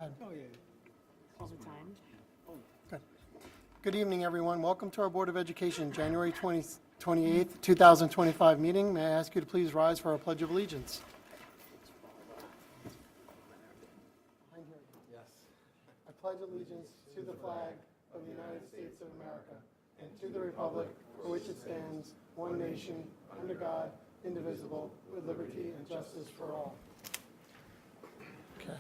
Oh, yeah. Overtime. Good. Good evening, everyone. Welcome to our Board of Education, January 28th, 2025 meeting. May I ask you to please rise for our Pledge of Allegiance? Yes. I pledge allegiance to the flag of the United States of America and to the republic for which it stands, one nation, under God, indivisible, with liberty and justice for all. Okay.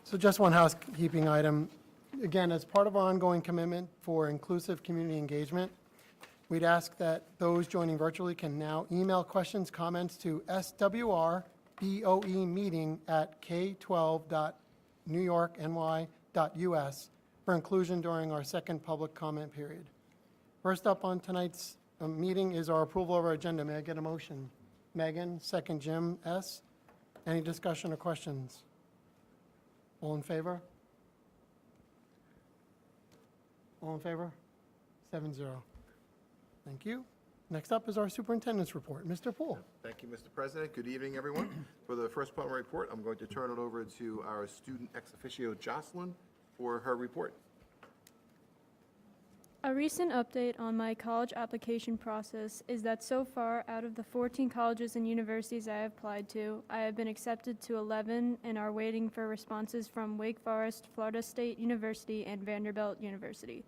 So just one housekeeping item. Again, as part of our ongoing commitment for inclusive community engagement, we'd ask that those joining virtually can now email questions, comments to swrboemeeting@k12.newyorkny.us for inclusion during our second public comment period. First up on tonight's meeting is our approval of our agenda. May I get a motion? Megan, second Jim S. Any discussion or questions? All in favor? All in favor? 7-0. Thank you. Next up is our superintendent's report. Mr. Poole. Thank you, Mr. President. Good evening, everyone. For the first part of my report, I'm going to turn it over to our student ex officio, Jocelyn, for her report. A recent update on my college application process is that so far, out of the 14 colleges and universities I have applied to, I have been accepted to 11 and are waiting for responses from Wake Forest, Florida State University, and Vanderbilt University.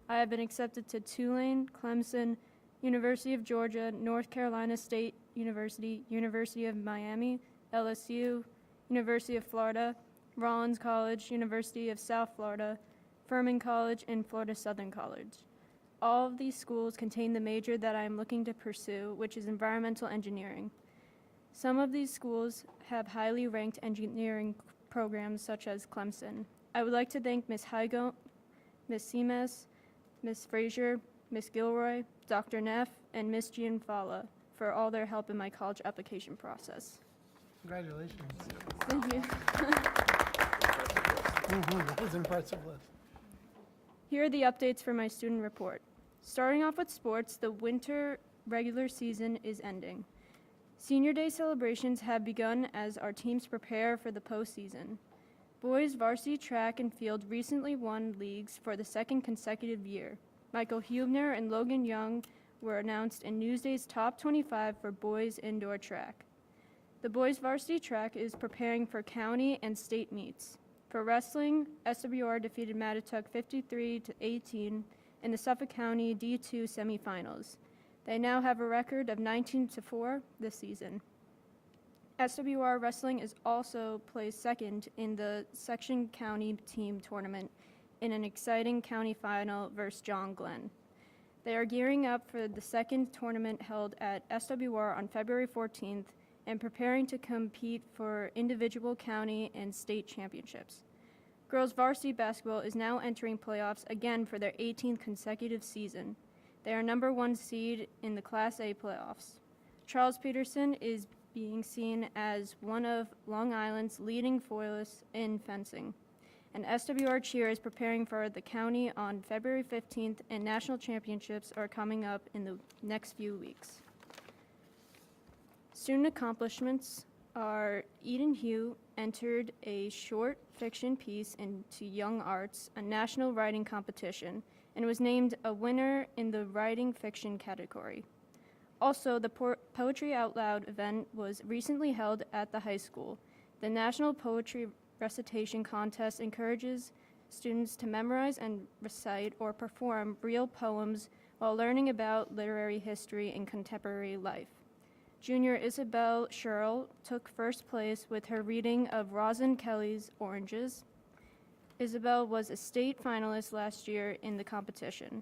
I have been accepted to Tulane, Clemson, University of Georgia, North Carolina State University, University of Miami, LSU, University of Florida, Rollins College, University of South Florida, Furman College, and Florida Southern College. All of these schools contain the major that I am looking to pursue, which is environmental engineering. Some of these schools have highly ranked engineering programs such as Clemson. I would like to thank Ms. Hygo, Ms. Seames, Ms. Frazier, Ms. Gilroy, Dr. Neff, and Ms. Gianfala for all their help in my college application process. Congratulations. Thank you. That was an impressive list. Here are the updates for my student report. Starting off with sports, the winter regular season is ending. Senior Day celebrations have begun as our teams prepare for the postseason. Boys varsity track and field recently won leagues for the second consecutive year. Michael Hubner and Logan Young were announced in Newsday's top 25 for boys indoor track. The boys varsity track is preparing for county and state meets. For wrestling, SWR defeated Mattituck 53-18 in the Suffolk County D2 semifinals. They now have a record of 19-4 this season. SWR wrestling is also placed second in the section county team tournament in an exciting county final versus John Glenn. They are gearing up for the second tournament held at SWR on February 14th and preparing to compete for individual county and state championships. Girls varsity basketball is now entering playoffs again for their 18th consecutive season. They are number 1 seed in the Class A playoffs. Charles Peterson is being seen as one of Long Island's leading foilists in fencing. And SWR cheer is preparing for the county on February 15th, and national championships are coming up in the next few weeks. Student accomplishments are Eden Hugh entered a short fiction piece into Young Arts, a national writing competition, and was named a winner in the writing fiction category. Also, the Poetry Out Loud event was recently held at the high school. The National Poetry Recitation Contest encourages students to memorize and recite or perform real poems while learning about literary history and contemporary life. Junior Isabel Sherrill took first place with her reading of Rosin Kelly's Oranges. Isabel was a state finalist last year in the competition.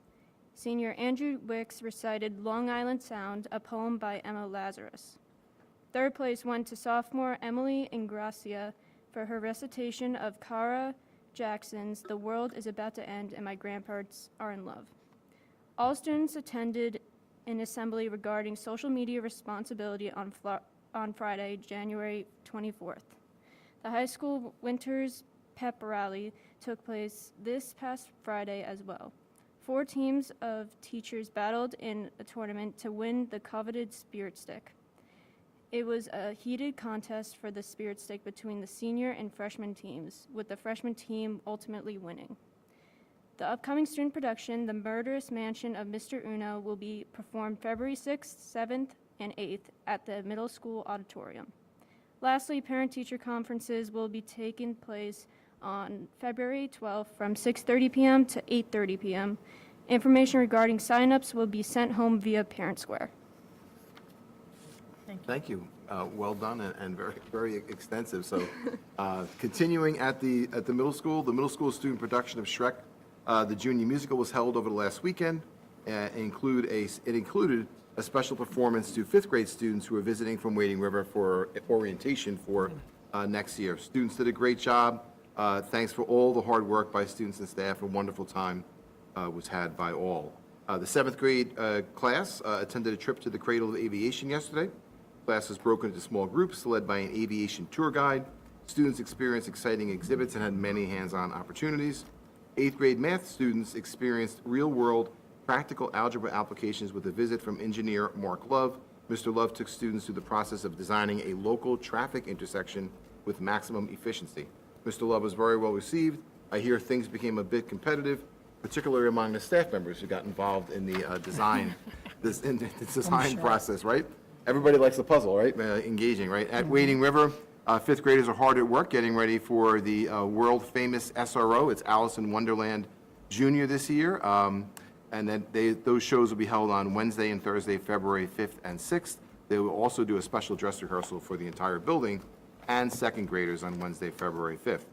Senior Andrew Wicks recited Long Island Sound, a poem by Emma Lazarus. Third place went to sophomore Emily Ingracia for her recitation of Cara Jackson's The World is About to End and My Grandparents Are in Love. All students attended an assembly regarding social media responsibility on Friday, January 24th. The high school Winters Pep Rally took place this past Friday as well. 4 teams of teachers battled in a tournament to win the coveted Spirit Stick. It was a heated contest for the spirit stick between the senior and freshman teams, with the freshman team ultimately winning. The upcoming student production, The Murderous Mansion of Mr. Uno, will be performed February 6th, 7th, and 8th at the middle school auditorium. Lastly, parent-teacher conferences will be taking place on February 12th from 6:30 p.m. to 8:30 p.m. Information regarding signups will be sent home via Parent Square. Thank you. Well done and very, very extensive. So continuing at the middle school student production of Shrek, the junior musical was held over the last weekend. It included a special performance to fifth grade students who are visiting from Wading River for orientation for next year. Students did a great job. Thanks for all the hard work by students and staff. A wonderful time was had by all. The seventh grade class attended a trip to the Cradle of Aviation yesterday. Class was broken into small groups led by an aviation tour guide. Students experienced exciting exhibits and had many hands-on opportunities. Eighth grade math students experienced real-world practical algebra applications with a visit from engineer Mark Love. Mr. Love took students through the process of designing a local traffic intersection with maximum efficiency. Mr. Love was very well received. I hear things became a bit competitive, particularly among the staff members who got involved in the design process, right? Everybody likes the puzzle, right? Engaging, right? At Wading River, fifth graders are hard at work getting ready for the world-famous SRO. It's Alice in Wonderland Junior this year. And then those shows will be held on Wednesday and Thursday, February 5th and 6th. They will also do a special dress rehearsal for the entire building and second graders on Wednesday, February 5th.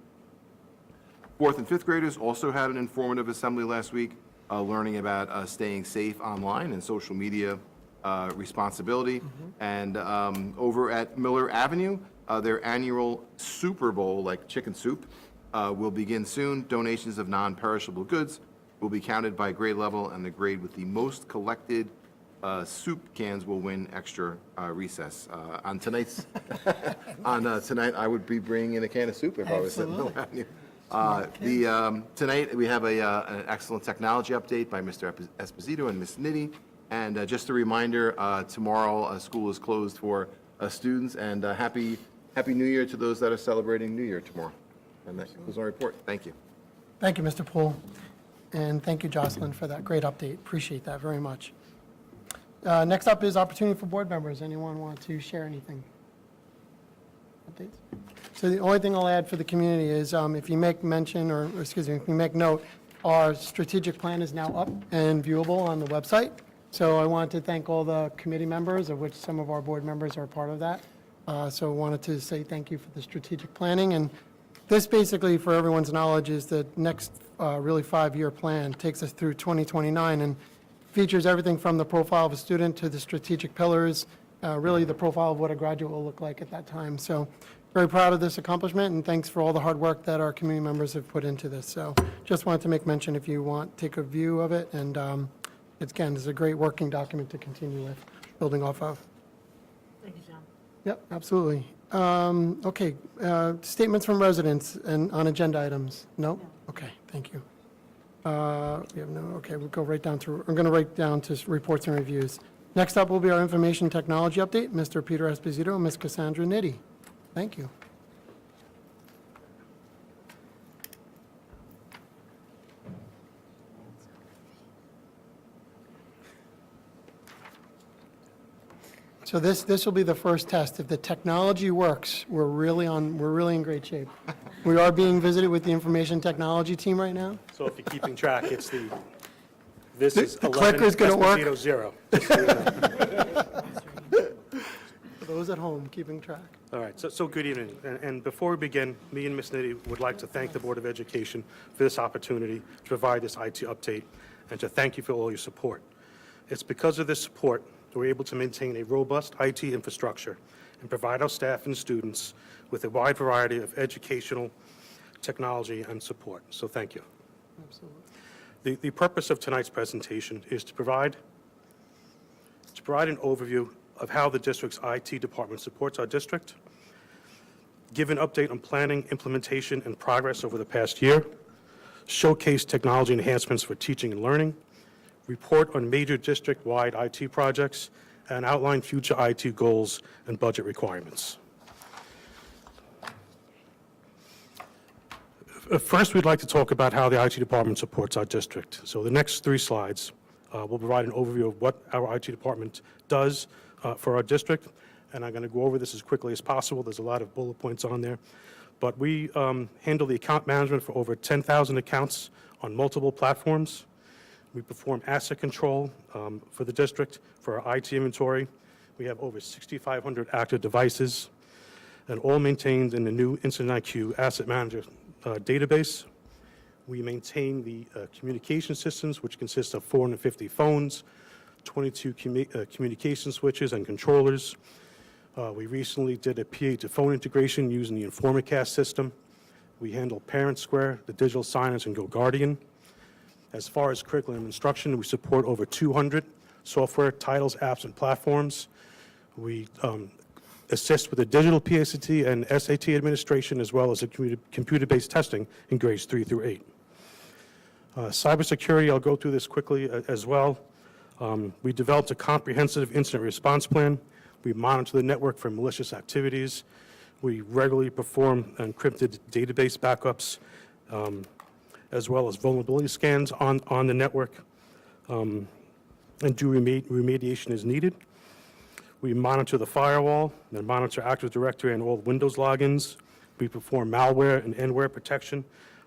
Fourth and fifth graders also had an informative assembly last week, learning about staying safe online and social media responsibility. And over at Miller Avenue, their annual Super Bowl, like chicken soup, will begin soon. Donations of non-perishable goods will be counted by grade level, and the grade with the most collected soup cans will win extra recess. Tonight, I would be bringing in a can of soup if I was at Miller Avenue. Tonight, we have an excellent technology update by Mr. Esposito and Ms. Nitti. And just a reminder, tomorrow school is closed for students, and Happy New Year to those that are celebrating New Year tomorrow. And that concludes our report. Thank you. Thank you, Mr. Poole. And thank you, Jocelyn, for that great update. Appreciate that very much. Next up is opportunity for board members. Anyone want to share anything? Updates? So the only thing I'll add for the community is if you make mention, or excuse me, if you make note, our strategic plan is now up and viewable on the website. So I want to thank all the committee members, of which some of our board members are part of that. So I wanted to say thank you for the strategic planning. And this basically, for everyone's knowledge, is the next really 5-year plan. Takes us through 2029 and features everything from the profile of a student to the strategic pillars, really the profile of what a graduate will look like at that time. So very proud of this accomplishment, and thanks for all the hard work that our community members have put into this. So just wanted to make mention if you want, take a view of it. And again, it's a great working document to continue with, building off of. Thank you, John. Yep, absolutely. Okay, statements from residents and on agenda items? No? Okay, thank you. We have no, okay, we'll go right down to, I'm going to write down to reports and reviews. Next up will be our information technology update, Mr. Peter Esposito and Ms. Cassandra Nitti. Thank you. So this will be the first test. If the technology works, we're really in great shape. We are being visited with the information technology team right now. So if you're keeping track, it's this is The 11, clicker's gonna work? Esposito 0. Just so you know. For those at home, keeping track. All right, so good evening. And before we begin, me and Ms. Nitti would like to thank the Board of Education for this opportunity to provide this IT update and to thank you for all your support. It's because of this support that we're able to maintain a robust IT infrastructure and provide our staff and students with a wide variety of educational technology and support. So thank you. Absolutely. The purpose of tonight's presentation is to provide an overview of how the district's IT department supports our district, give an update on planning, implementation, and progress over the past year, showcase technology enhancements for teaching and learning, report on major district-wide IT projects, and outline future IT goals and budget requirements. First, we'd like to talk about how the IT department supports our district. So the next 3 slides will provide an overview of what our IT department does for our district, and I'm going to go over this as quickly as possible. There's a lot of bullet points on there. But we handle the account management for over 10,000 accounts on multiple platforms. We perform asset control for the district for our IT inventory. We have over 6,500 active devices, and all maintained in the new Incident IQ Asset Manager database. We maintain the communication systems, which consist of 450 phones, 22 communication switches and controllers. We recently did a PA to phone integration using the Informacast system. We handle Parent Square, the digital signage, and Go Guardian. As far as curriculum instruction, we support over 200 software titles, apps, and platforms. We assist with the digital PACT and SAT administration, as well as the computer-based testing in grades 3 through 8. Cybersecurity, I'll go through this quickly as well. We developed a comprehensive incident response plan. We monitor the network for malicious activities. We regularly perform encrypted database backups, as well as vulnerability scans on the network, and do remediation as needed. We monitor the firewall and monitor Active Directory and all Windows logins. We perform malware and NWare protection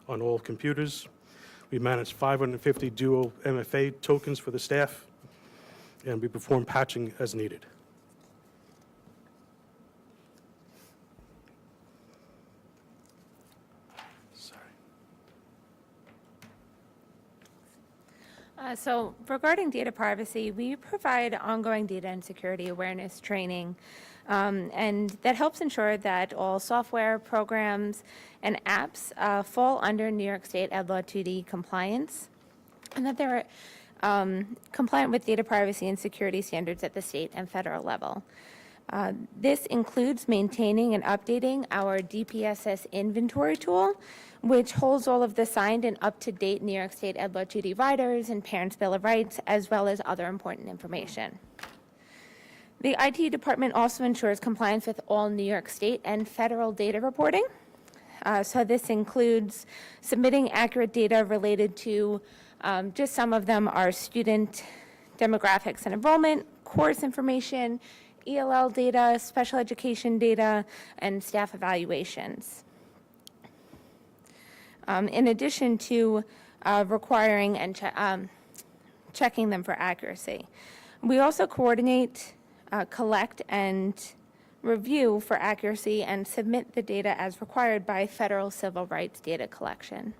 on all computers. We manage 550 Duo MFA tokens for the staff, and we perform patching as needed. So regarding data privacy, we provide ongoing data and security awareness training, and that helps ensure that all software, programs, and apps fall under New York State Ed Law 2D compliance, and that they're compliant with data privacy and security standards at the state and federal level. This includes maintaining and updating our DPSS inventory tool, which holds all of the signed and up-to-date New York State Ed Law 2D riders and Parents' Bill of Rights, as well as other important information. The IT department also ensures compliance with all New York State and federal data reporting. So this includes submitting accurate data related to, just some of them are student demographics and enrollment, course information, ELL data, special education data, and staff evaluations. In addition to requiring and checking them for accuracy. We also coordinate, collect, and review for accuracy and submit the data as required by federal civil rights data collection.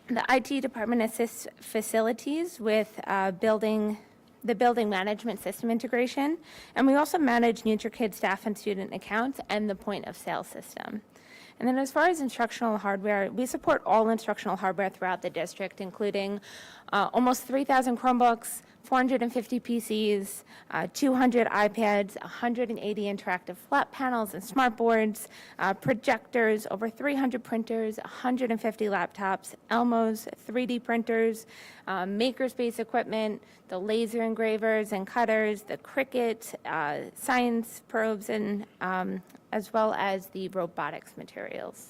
The IT department assists facilities with the building management system integration, and we also manage NutriKid staff and student accounts and the point of sale system. And then as far as instructional hardware, we support all instructional hardware throughout the district, including almost 3,000 Chromebooks, 450 PCs, 200 iPads, 180 interactive flat panels and smart boards, projectors, over 300 printers, 150 laptops, Elmos, 3D printers, makerspace equipment, the laser engravers and cutters, the Cricut, science probes, and as well as the robotics materials.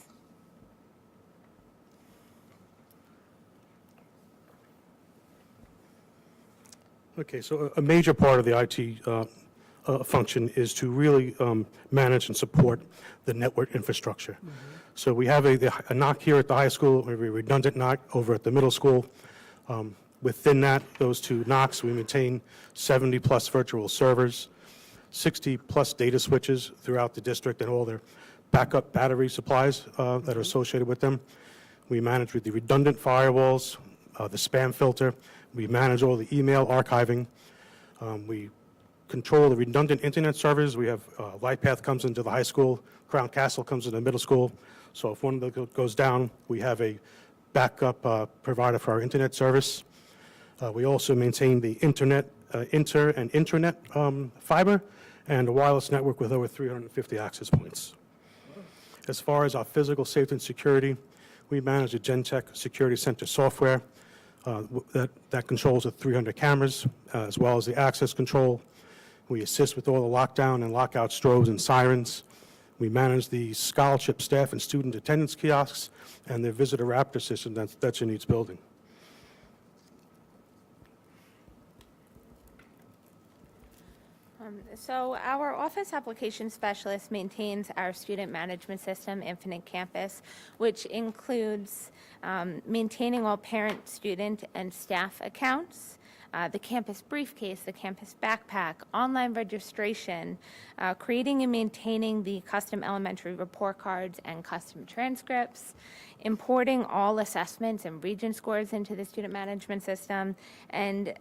Okay, so a major part of the IT function is to really manage and support the network infrastructure. Mm-hmm. So we have a NOC here at the high school, we have a redundant NOC over at the middle school. Within that, those 2 NOCs, we maintain 70-plus virtual servers, 60-plus data switches throughout the district, and all their backup battery supplies that are associated with them. We manage with the redundant firewalls, the spam filter. We manage all the email archiving. We control the redundant internet servers. We have LightPath comes into the high school, Crown Castle comes into the middle school. So if one of them goes down, we have a backup provider for our internet service. We also maintain the internet, inter and intranet fiber, and a wireless network with over 350 access points. As far as our physical safety and security, we manage the Gentech Security Center software. that controls the 300 cameras, as well as the access control. We assist with all the lockdown and lockout strobes and sirens. We manage the scholarship staff and student attendance kiosks and the visitor raptor system that's in each building. So our office application specialist maintains our student management system, Infinite Campus, which includes maintaining all parent, student, and staff accounts, the campus briefcase, the campus backpack, online registration, creating and maintaining the custom elementary report cards and custom transcripts, importing all assessments and region scores into the student management system, and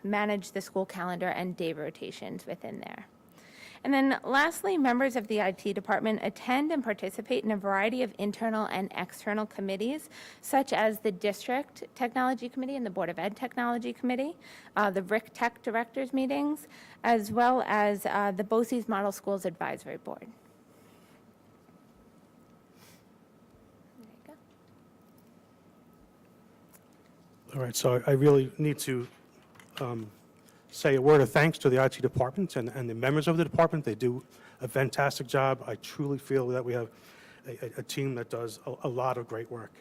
manage the school calendar and day rotations within there. And then lastly, members of the IT department attend and participate in a variety of internal and external committees, such as the District Technology Committee and the Board of Ed Technology Committee, the RIC Tech Directors Meetings, as well as the BOCES Model Schools Advisory Board. There you go. All right, so I really need to say a word of thanks to the IT department and the members of the department. They do a fantastic job. I truly feel that we have a team that does a lot of great work,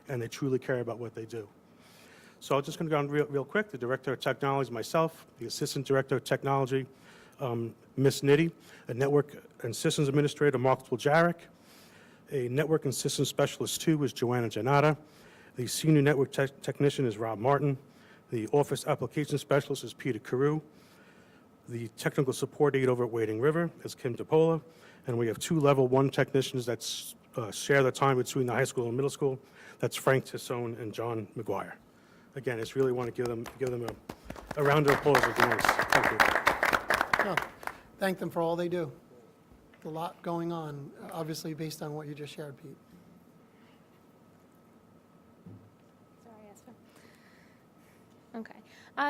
and they truly care about what they do. So I'm just going to go on real quick. The Director of Technology, myself, the Assistant Director of Technology, Ms. Nitty, a Network and Systems Administrator, Mark Jarek, a Network and Systems Specialist 2 is Joanna Janata, the Senior Network Technician is Rob Martin, the Office Application Specialist is Peter Carew. The Technical Support Aide over at Wading River is Kim DePola. And we have 2 Level 1 technicians that share the time between the high school and middle school. That's Frank Tassone and John McGuire. Again, I just really want to give them a round of applause. Thank you. No, thank them for all they do. A lot going on, obviously, based on what you just shared, Pete. Sorry, Esther. Okay.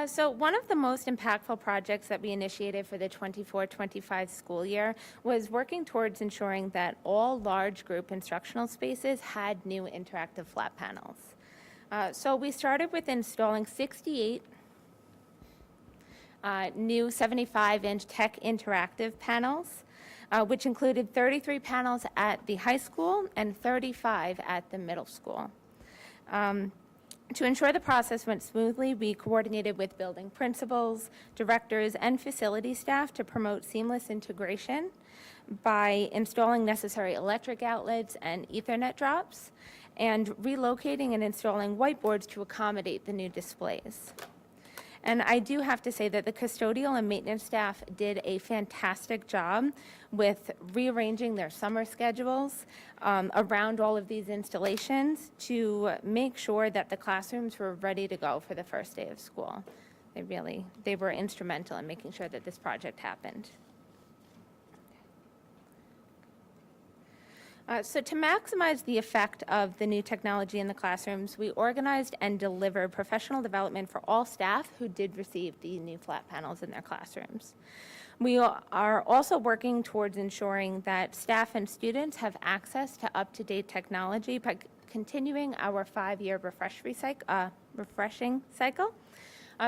So one of the most impactful projects that we initiated for the 24-25 school year was working towards ensuring that all large group instructional spaces had new interactive flat panels. So we started with installing 68 new 75-inch tech interactive panels, which included 33 panels at the high school and 35 at the middle school. To ensure the process went smoothly, we coordinated with building principals, directors, and facility staff to promote seamless integration by installing necessary electric outlets and Ethernet drops, and relocating and installing whiteboards to accommodate the new displays. And I do have to say that the custodial and maintenance staff did a fantastic job with rearranging their summer schedules around all of these installations to make sure that the classrooms were ready to go for the first day of school. They were instrumental in making sure that this project happened. So to maximize the effect of the new technology in the classrooms, we organized and delivered professional development for all staff who did receive the new flat panels in their classrooms. We are also working towards ensuring that staff and students have access to up-to-date technology by continuing our 5-year refreshing cycle.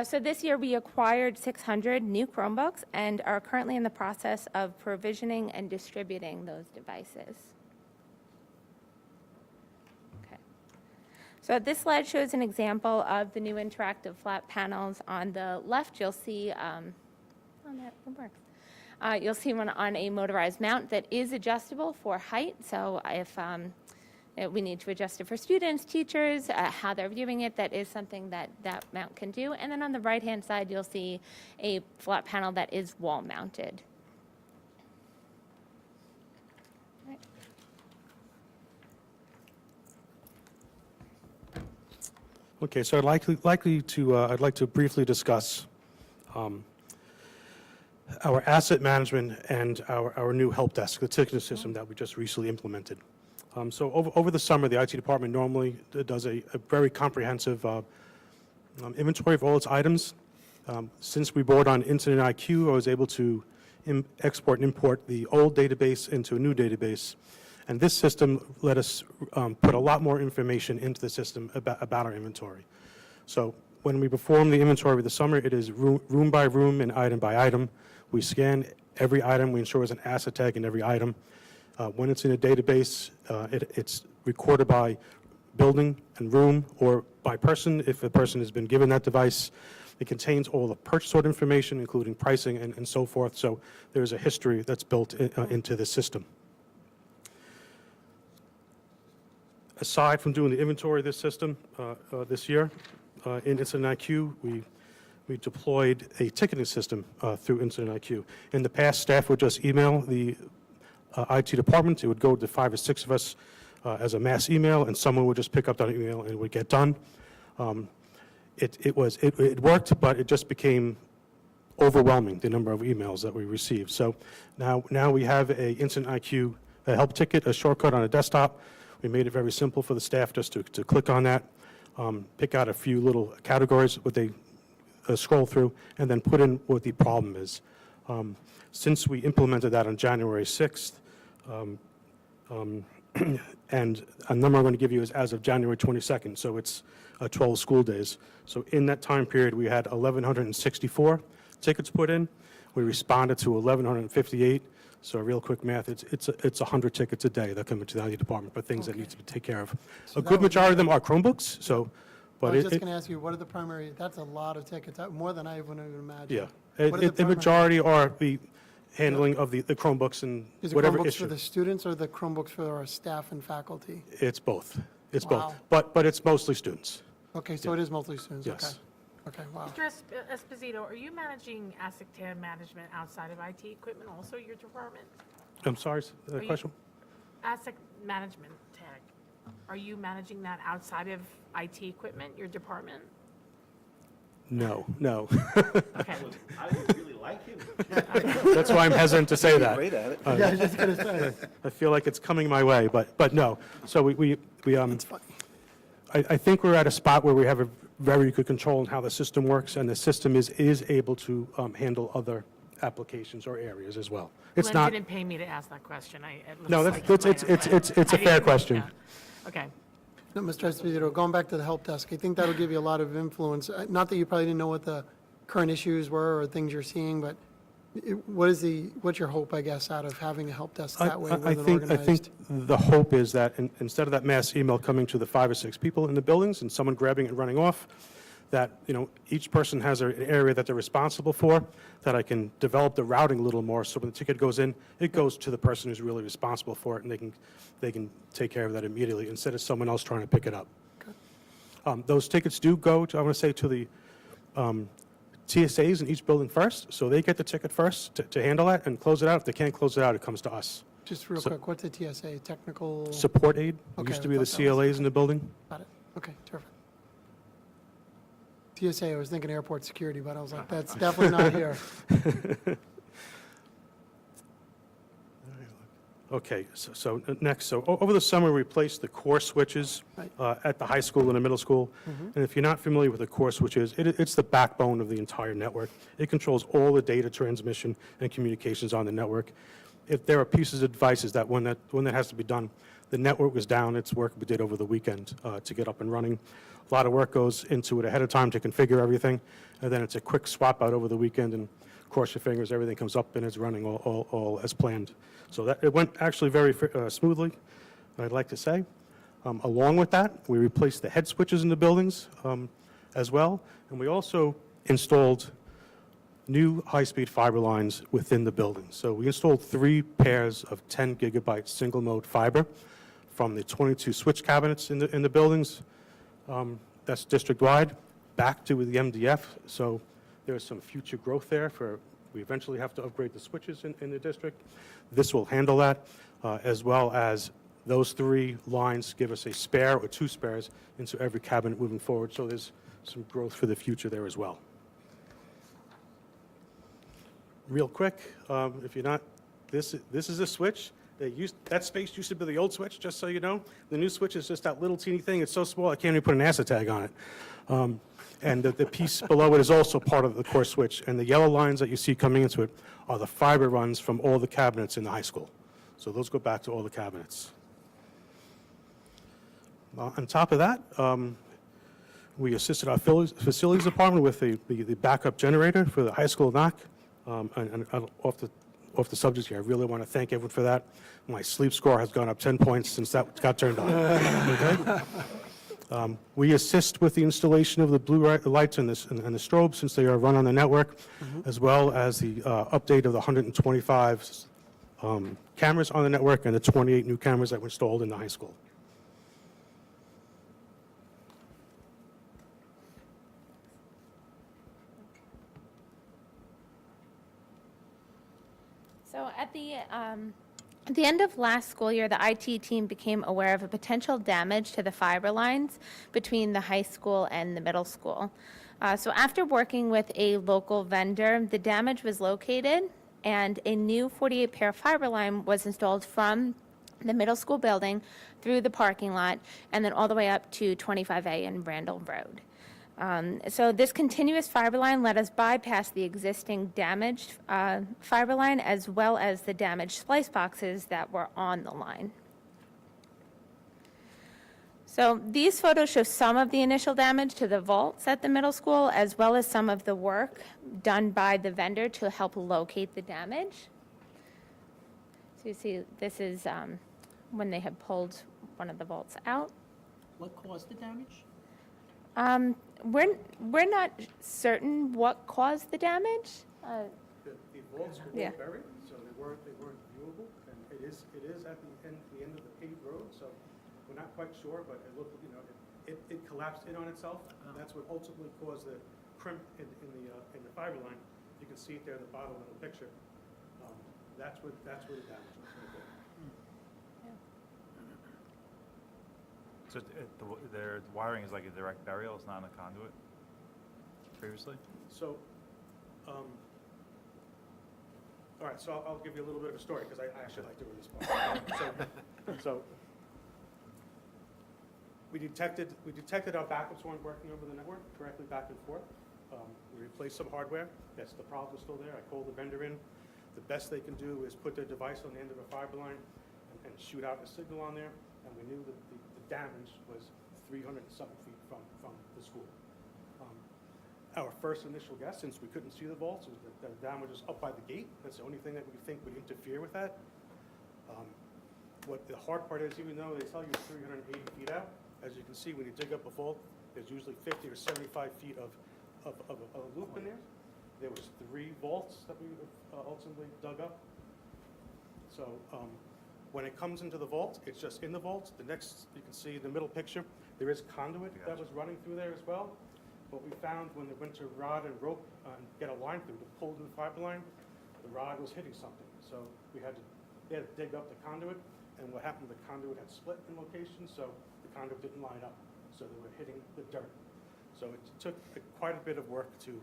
So this year we acquired 600 new Chromebooks and are currently in the process of provisioning and distributing those devices. So this slide shows an example of the new interactive flat panels. On the left, you'll see, you'll see one on a motorized mount that is adjustable for height. So if we need to adjust it for students, teachers, how they're viewing it, that is something that that mount can do. And then on the right-hand side, you'll see a flat panel that is wall-mounted. Okay, so I'd like to briefly discuss our asset management and our new help desk, the ticketing system that we just recently implemented. So over the summer, the IT department normally does a very comprehensive inventory of all its items. Since we brought on Internet IQ, I was able to export and import the old database into a new database. And this system let us put a lot more information into the system about our inventory. So when we perform the inventory of the summer, it is room by room and item by item. We scan every item. We ensure there's an asset tag in every item. When it's in a database, it's recorded by building and room or by person if a person has been given that device. It contains all the purchase order information, including pricing and so forth. So there's a history that's built into the system. Aside from doing the inventory of this system this year, in Incident IQ, we deployed a ticketing system through Incident IQ. In the past, staff would just email the IT department. It would go to 5 or 6 of us as a mass email, and someone would just pick up that email and it would get done. It worked, but it just became overwhelming, the number of emails that we received. So now we have a Incident IQ a help ticket, a shortcut on a desktop. We made it very simple for the staff just to click on that, pick out a few little categories, what they scroll through, and then put in what the problem is. Since we implemented that on January 6th, and a number I'm going to give you is as of January 22nd, so it's 12 school days. So in that time period, we had 1,164 tickets put in. We responded to 1,158. So real quick math, it's 100 tickets a day that come into the IT department for things that need to be taken care of. A good majority of them are Chromebooks, so, but I was just going to ask you, what are the primary, that's a lot of tickets, more than I would even imagine. yeah. What are the The majority are the handling of the Chromebooks and Is it whatever Chromebooks issue. for the students or the Chromebooks for our staff and faculty? It's both. It's Wow. both. But it's mostly students. Okay, so it is mostly students, okay. Yes. Okay, wow. Mr. Esposito, are you managing asset tag management outside of IT equipment, also your department? I'm sorry, the you- question? Asset management tag, are you managing that outside of IT equipment, your department? No, no. Okay. I would really like him. That's why I'm hesitant to say that. Great at it. Yeah, I was just going to say, I feel like it's coming my way, but no. So it's funny. I think we're at a spot where we have a very good control on how the system works, and the system is able to handle other applications or areas as well. It's Glenn not, didn't pay me to ask that question. It looks no, like that's, he might have, but it's a I fair didn't- question. yeah. Okay. No, Mr. Esposito, going back to the help desk, I think that'll give you a lot of influence. Not that you probably didn't know what the current issues were or things you're seeing, but what's your hope, I guess, out of having a help desk that way with I an think organized? the hope is that instead of that mass email coming to the 5 or 6 people in the buildings and someone grabbing it and running off, that, each person has an area that they're responsible for, that I can develop the routing a little more, so when the ticket goes in, it goes to the person who's really responsible for it, and they can take care of that immediately, instead of someone else trying to pick it up. Those tickets do go to, I want to say, to the TSAs in each building first, so they get the ticket first to handle that and close it out. If they can't close it out, it comes to us. Just real quick, what's a TSA, technical? Support aid Okay, used to I be the thought that was- CLAs in the building. Got it, okay, terrific. TSA, I was thinking airport security, but I was like, that's definitely not here. Okay, so next, so over the summer, we replaced the core switches Right. at the high school and the middle school. And if you're not familiar with the core switches, it's the backbone of the entire network. It controls all the data transmission and communications on the network. If there are pieces of devices that when that has to be done, the network was down, it's work we did over the weekend to get up and running. A lot of work goes into it ahead of time to configure everything, and then it's a quick swap out over the weekend, and cross your fingers, everything comes up and it's running all as planned. So that, it went actually very smoothly, I'd like to say. Along with that, we replaced the head switches in the buildings as well, and we also installed new high-speed fiber lines within the building. So we installed 3 pairs of 10 gigabyte single-mode fiber from the 22 switch cabinets in the buildings. That's district-wide, back to the MDF. So there's some future growth there we eventually have to upgrade the switches in the district. This will handle that, as well as those 3 lines give us a spare or 2 spares into every cabinet moving forward. So there's some growth for the future there as well. Real quick, if you're not, this is a switch. That space used to be the old switch, just so you know. The new switch is just that little teeny thing. It's so small, I can't even put an asset tag on it. And the piece below it is also part of the core switch. And the yellow lines that you see coming into it are the fiber runs from all the cabinets in the high school. So those go back to all the cabinets. On top of that, We assisted our facilities department with the backup generator for the high school knock. And off the subject here, I really want to thank everyone for that. My sleep score has gone up 10 points since that got turned on. Okay? We assist with the installation of the blue lights and the strobes since they are run on the network, as well as the update of the 125 cameras on the network and the 28 new cameras that were installed in the high school. So at the end of last school year, the IT team became aware of a potential damage to the fiber lines between the high school and the middle school. So after working with a local vendor, the damage was located and a new 48-pair fiber line was installed from the middle school building through the parking lot and then all the way up to 25A and Randall Road. So this continuous fiber line let us bypass the existing damaged fiber line as well as the damaged splice boxes that were on the line. So these photos show some of the initial damage to the vaults at the middle school as well as some of the work done by the vendor to help locate the damage. So you see this is when they had pulled one of the vaults out. What caused the damage? We're not certain what caused the damage. The vaults were Yeah. buried, so they weren't viewable, and it is at the end of the paved road, so we're not quite sure, but it looked, it collapsed in on itself. That's what ultimately caused the crimp in the fiber line. You can see it there in the bottom of the picture. That's where the damage was. So their wiring is like a direct burial, it's not in a conduit previously? So, all right, so I'll give you a little bit of a story, because I actually like doing this part. So, we detected our backups weren't working over the network correctly back and forth. We replaced some hardware. Yes, the problem was still there. I called the vendor in. The best they can do is put their device on the end of a fiber line and shoot out a signal on there, and we knew that the damage was 300 and something feet from the school. Our first initial guess, since we couldn't see the vaults, was that the damage was up by the gate. That's the only thing that we think would interfere with that. What the hard part is, even though they tell you 380 feet out, as you can see, when you dig up a vault, there's usually 50 or 75 feet of a loop in there. There was 3 vaults that we ultimately dug up. So when it comes into the vault, it's just in the vault. The next, you can see in the middle picture, there is conduit that was running through there as well. But we found when they went to rod and rope and get a line through to pull the fiber line, the rod was hitting something. So they had to dig up the conduit, and what happened, the conduit had split in location, so the conduit didn't line up. So they were hitting the dirt. So it took quite a bit of work to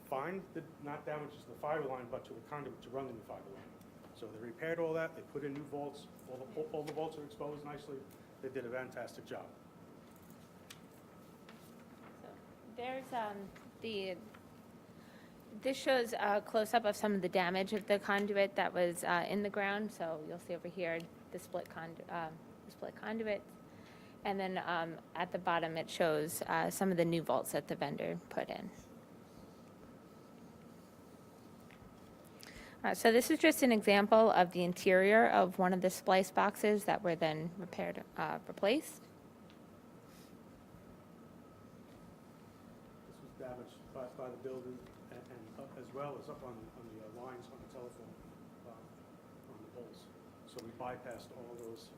find not damage to the fiber line, but to the conduit to run the new fiber line. So they repaired all that, they put in new vaults, all the vaults are exposed nicely. They did a fantastic job. So there's this shows a close-up of some of the damage of the conduit that was in the ground. So you'll see over here the split conduit. And then at the bottom, it shows some of the new vaults that the vendor put in. So this is just an example of the interior of one of the splice boxes that were then replaced. This was damaged by the building and as well as up on the lines on the telephone, on the poles. So we bypassed all those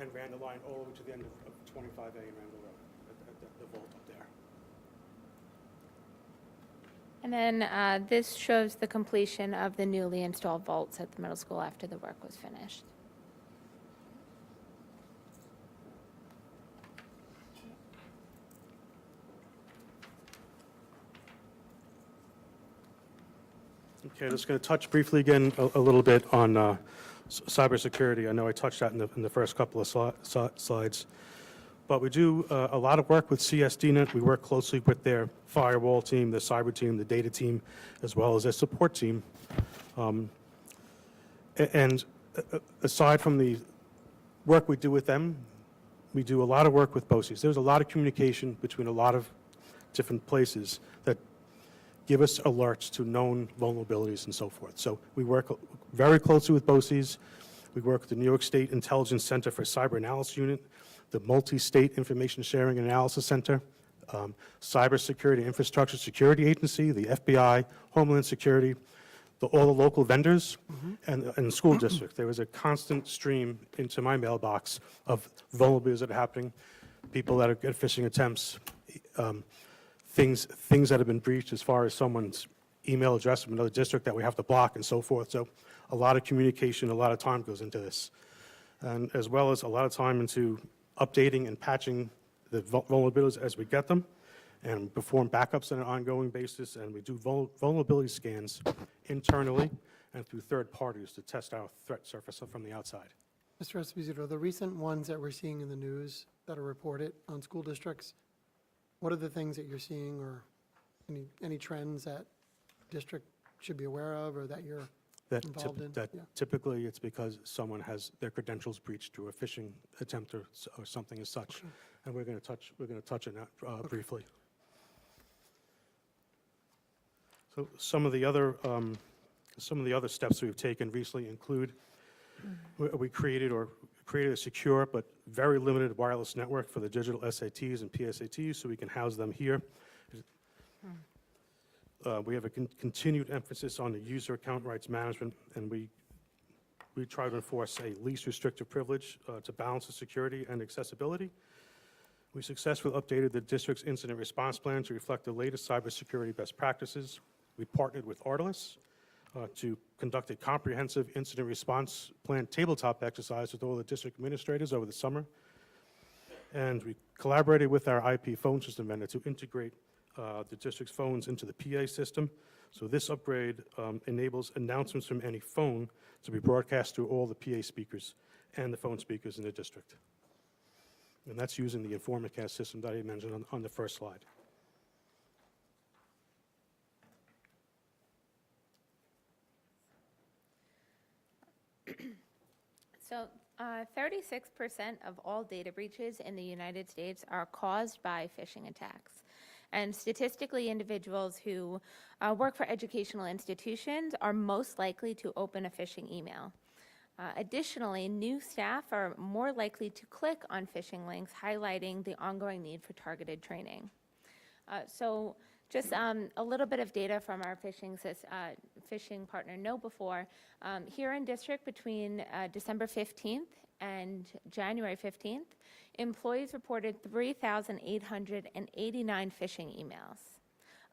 and ran the line all the way to the end of 25A and Randall Road at the vault up there. And then this shows the completion of the newly installed vaults at the middle school after the work was finished. Okay, just going to touch briefly again a little bit on cybersecurity. I know I touched that in the first couple of slides. But we do a lot of work with CSDNet. We work closely with their firewall team, the cyber team, the data team, as well as their support team. And aside from the work we do with them, we do a lot of work with BOCES. There's a lot of communication between a lot of different places that give us alerts to known vulnerabilities and so forth. So we work very closely with BOCES. We work with the New York State Intelligence Center for Cyber Analysis Unit, the Multi-State Information Sharing and Analysis Center, Cybersecurity Infrastructure Security Agency, the FBI, Homeland Security, all the local vendors, and the school district. There was a constant stream into my mailbox of vulnerabilities that are happening, people that are at phishing attempts, things that have been breached as far as someone's email address from another district that we have to block and so forth. So a lot of communication, a lot of time goes into this. And as well as a lot of time into updating and patching the vulnerabilities as we get them, and perform backups on an ongoing basis, and we do vulnerability scans internally and through third parties to test our threat surface from the outside. Mr. Esposito, the recent ones that we're seeing in the news that are reported on school districts, what are the things that you're seeing, or any trends that district should be aware of or that you're involved in? That Yeah. typically it's because someone has their credentials breached through a phishing attempt or something as such. Okay. And we're going to touch on that briefly. So some of the other steps we've taken recently include we created a secure but very limited wireless network for the digital SATs and PSATs, so we can house them here. We have a continued emphasis on the user account rights management, and we try to enforce a least restrictive privilege to balance the security and accessibility. We successfully updated the district's incident response plan to reflect the latest cybersecurity best practices. We partnered with Artemis to conduct a comprehensive incident response plan tabletop exercise with all the district administrators over the summer. And we collaborated with our IP phone system vendor to integrate the district's phones into the PA system. So this upgrade enables announcements from any phone to be broadcast through all the PA speakers and the phone speakers in the district. And that's using the Informacast system that I mentioned on the first slide. So 36% of all data breaches in the United States are caused by phishing attacks. And statistically, individuals who work for educational institutions are most likely to open a phishing email. Additionally, new staff are more likely to click on phishing links, highlighting the ongoing need for targeted training. So just a little bit of data from our phishing partner KnowBe4. Here in district, between December 15th and January 15th, employees reported 3,889 phishing emails.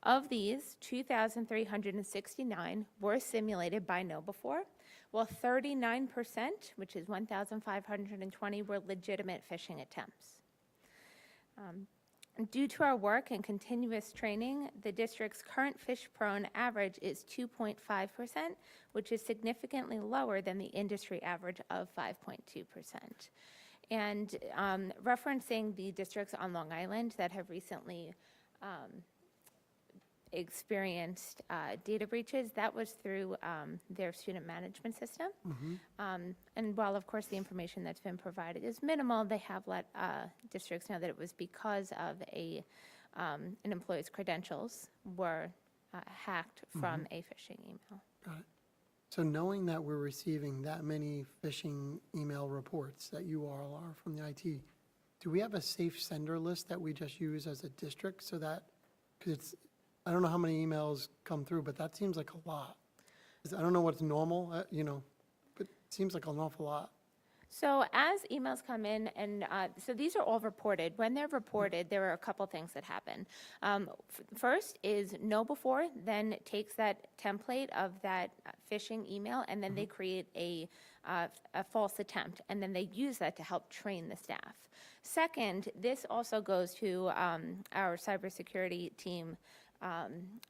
Of these, 2,369 were simulated by KnowBe4, while 39%, which is 1,520, were legitimate phishing attempts. Due to our work and continuous training, the district's current phish-prone average is 2.5%, which is significantly lower than the industry average of 5.2%. And referencing the districts on Long Island that have recently experienced data breaches, that was through their student management system. And while, of course, the information that's been provided is minimal, they have let districts know that it was because of an employee's credentials were hacked from a phishing email. Got it. So knowing that we're receiving that many phishing email reports that you all are from the IT, do we have a safe sender list that we just use as a district so that, because it's, I don't know how many emails come through, but that seems like a lot. I don't know what's normal, but it seems like an awful lot. So as emails come in, and so these are all reported. When they're reported, there are a couple things that happen. First is KnowBe4 then takes that template of that phishing email, and then they create a false attempt, and then they use that to help train the staff. Second, this also goes to our cybersecurity team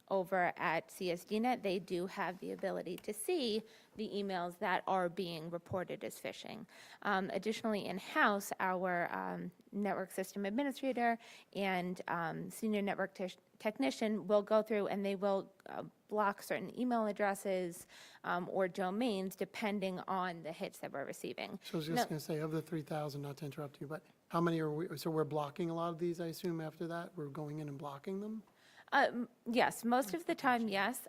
over at CSDNet. They do have the ability to see the emails that are being reported as phishing. Additionally, in-house, our network system administrator and senior network technician will go through and they will block certain email addresses or domains depending on the hits that we're receiving. So I was just going to say, of the 3,000, not to interrupt you, but How many are we, so we're blocking a lot of these, I assume, after that? We're going in and blocking them? Yes, most of the time, yes.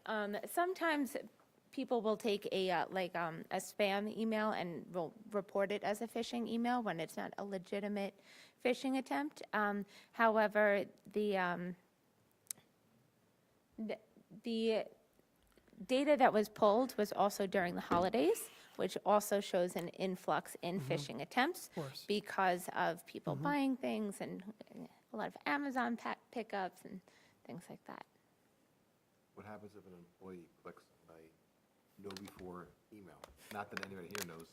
Sometimes people will take a spam email and will report it as a phishing email when it's not a legitimate phishing attempt. However, the data that was pulled was also during the holidays, which also shows an influx in phishing attempts course. because of people buying things and a lot of Amazon pickups and things like that. What happens if an employee clicks on a know before email? Not that anybody here knows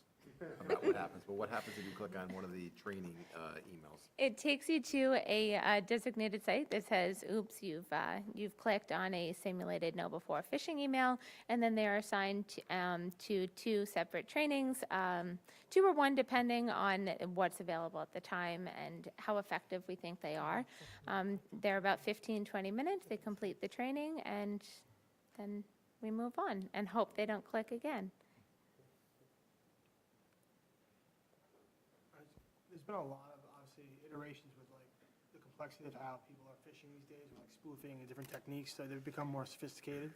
about what happens, but what happens if you click on one of the training emails? It takes you to a designated site that says, oops, you've clicked on a simulated know before phishing email, and then they are assigned to two separate trainings, 2 or 1 depending on what's available at the time and how effective we think they are. They're about 15, 20 minutes. They complete the training, and then we move on and hope they don't click again. There's been a lot of, obviously, iterations with like the complexity of how people are fishing these days, with like spoofing and different techniques, so they've become more sophisticated.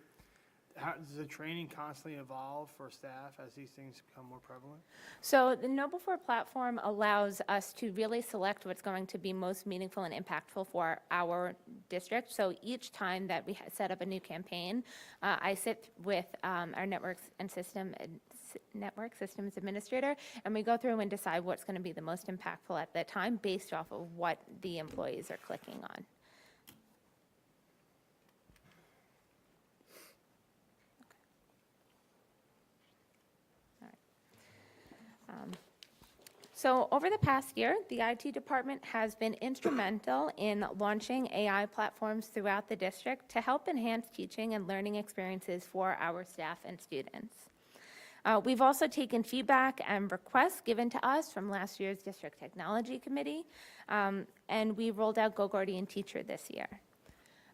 Does the training constantly evolve for staff as these things become more prevalent? So the Know Before platform allows us to really select what's going to be most meaningful and impactful for our district. So each time that we set up a new campaign, I sit with our network systems administrator, and we go through and decide what's going to be the most impactful at that time based off of what the employees are clicking on. So over the past year, the IT department has been instrumental in launching AI platforms throughout the district to help enhance teaching and learning experiences for our staff and students. We've also taken feedback and requests given to us from last year's District Technology Committee, and we rolled out Go Guardian Teacher this year.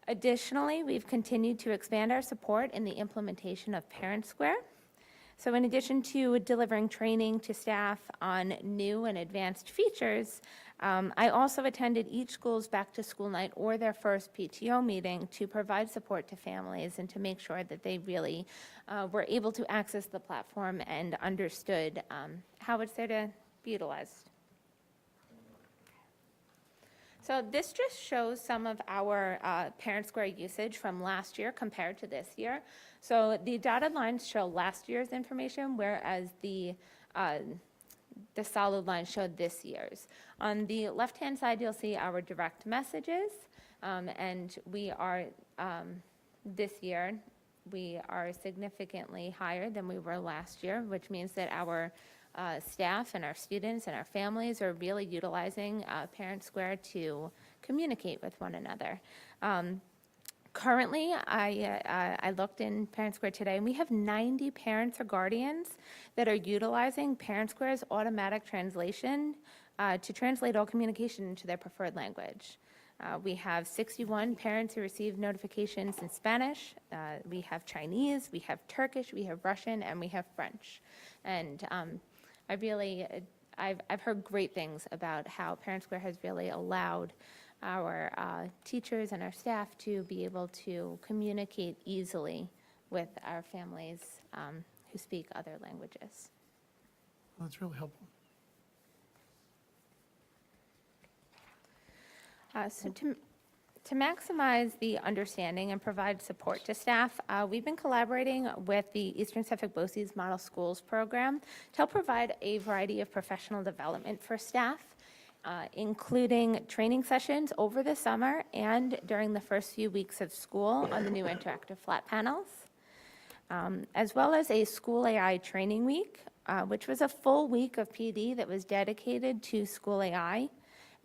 Additionally, we've continued to expand our support in the implementation of Parent Square. So in addition to delivering training to staff on new and advanced features, I also attended each school's back-to-school night or their first PTO meeting to provide support to families and to make sure that they really were able to access the platform and understood how it's there to be utilized. So this just shows some of our Parent Square usage from last year compared to this year. So the dotted lines show last year's information, whereas the solid lines show this year's. On the left-hand side, you'll see our direct messages, and we are, this year, we are significantly higher than we were last year, which means that our staff and our students and our families are really utilizing Parent Square to communicate with one another. Currently, I looked in Parent Square today, and we have 90 parents or guardians that are utilizing Parent Square's automatic translation to translate all communication into their preferred language. We have 61 parents who receive notifications in Spanish. We have Chinese, we have Turkish, we have Russian, and we have French. And I've heard great things about how Parent Square has really allowed our teachers and our staff to be able to communicate easily with our families who speak other languages. That's really helpful. So to maximize the understanding and provide support to staff, we've been collaborating with the Eastern Suffolk BOCES Model Schools program to help provide a variety of professional development for staff, including training sessions over the summer and during the first few weeks of school on the new interactive flat panels, as well as a School AI training week, which was a full week of PD that was dedicated to School AI.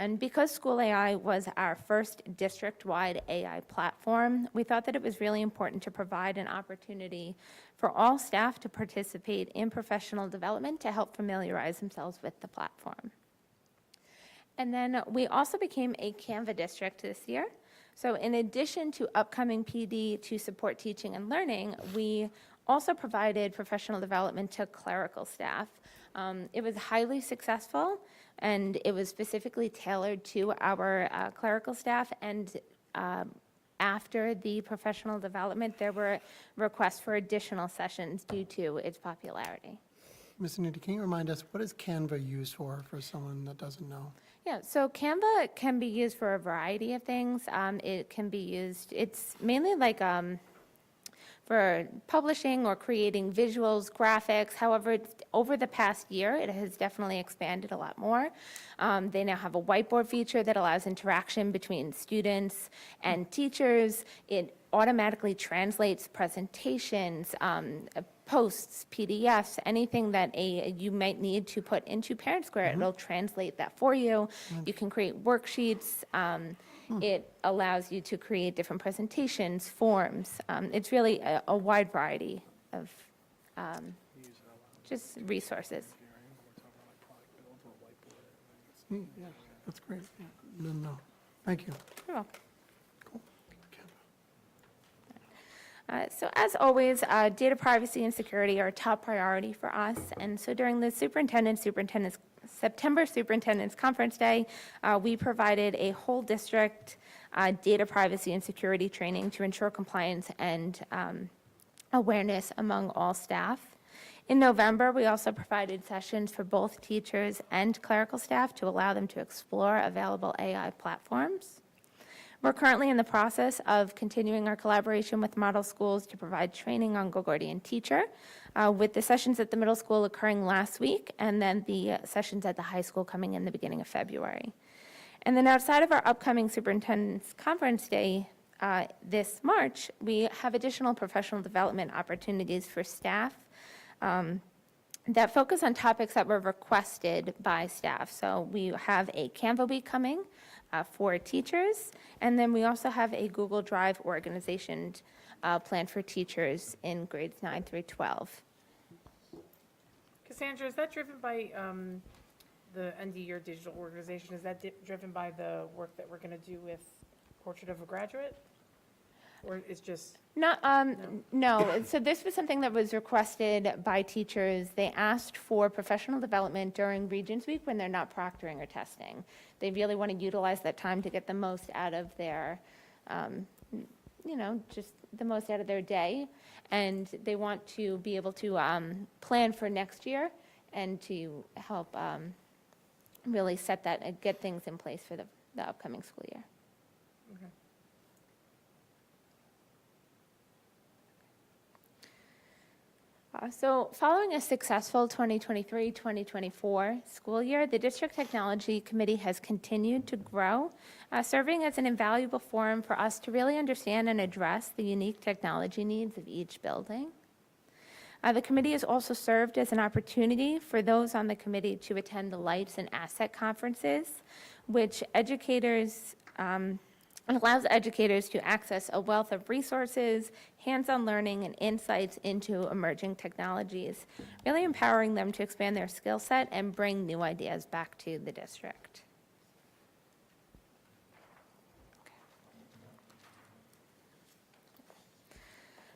And because School AI was our first district-wide AI platform, we thought that it was really important to provide an opportunity for all staff to participate in professional development to help familiarize themselves with the platform. And then we also became a Canva district this year. So in addition to upcoming PD to support teaching and learning, we also provided professional development to clerical staff. It was highly successful. and it was specifically tailored to our clerical staff. And after the professional development, there were requests for additional sessions due to its popularity. Ms. Nudi, can you remind us, what is Canva used for someone that doesn't know? Yeah, so Canva can be used for a variety of things. It can be used, it's mainly like for publishing or creating visuals, graphics. However, over the past year, it has definitely expanded a lot more. They now have a whiteboard feature that allows interaction between students and teachers. It automatically translates presentations, posts, PDFs, anything that you might need to put into Parent Square, it'll translate that for you. You can create worksheets. It allows you to create different presentations, forms. It's really a wide variety of just resources. Yeah, that's great. Yeah, didn't know. Thank you. You're welcome. Cool. So as always, data privacy and security are a top priority for us. And so during the September Superintendent's Conference Day, we provided a whole district data privacy and security training to ensure compliance and awareness among all staff. In November, we also provided sessions for both teachers and clerical staff to allow them to explore available AI platforms. We're currently in the process of continuing our collaboration with model schools to provide training on GoGuardian Teacher, with the sessions at the middle school occurring last week, and then the sessions at the high school coming in the beginning of February. And then outside of our upcoming Superintendent's Conference Day this March, we have additional professional development opportunities for staff that focus on topics that were requested by staff. So we have a Canva Week coming for teachers, and then we also have a Google Drive organization planned for teachers in grades 9 through 12. Cassandra, is that driven by the end of year digital organization? Is that driven by the work that we're going to do with Portrait of a Graduate? Or it's just? No, so this was something that was requested by teachers. They asked for professional development during Regents Week when they're not proctoring or testing. They really want to utilize that time to get the most out of their, just the most out of their day. And they want to be able to plan for next year and to help really set that and get things in place for the upcoming school year. Okay. So following a successful 2023-2024 school year, the District Technology Committee has continued to grow, serving as an invaluable forum for us to really understand and address the unique technology needs of each building. The committee has also served as an opportunity for those on the committee to attend the Lights and Asset conferences, which allows educators to access a wealth of resources, hands-on learning, and insights into emerging technologies, really empowering them to expand their skill set and bring new ideas back to the district.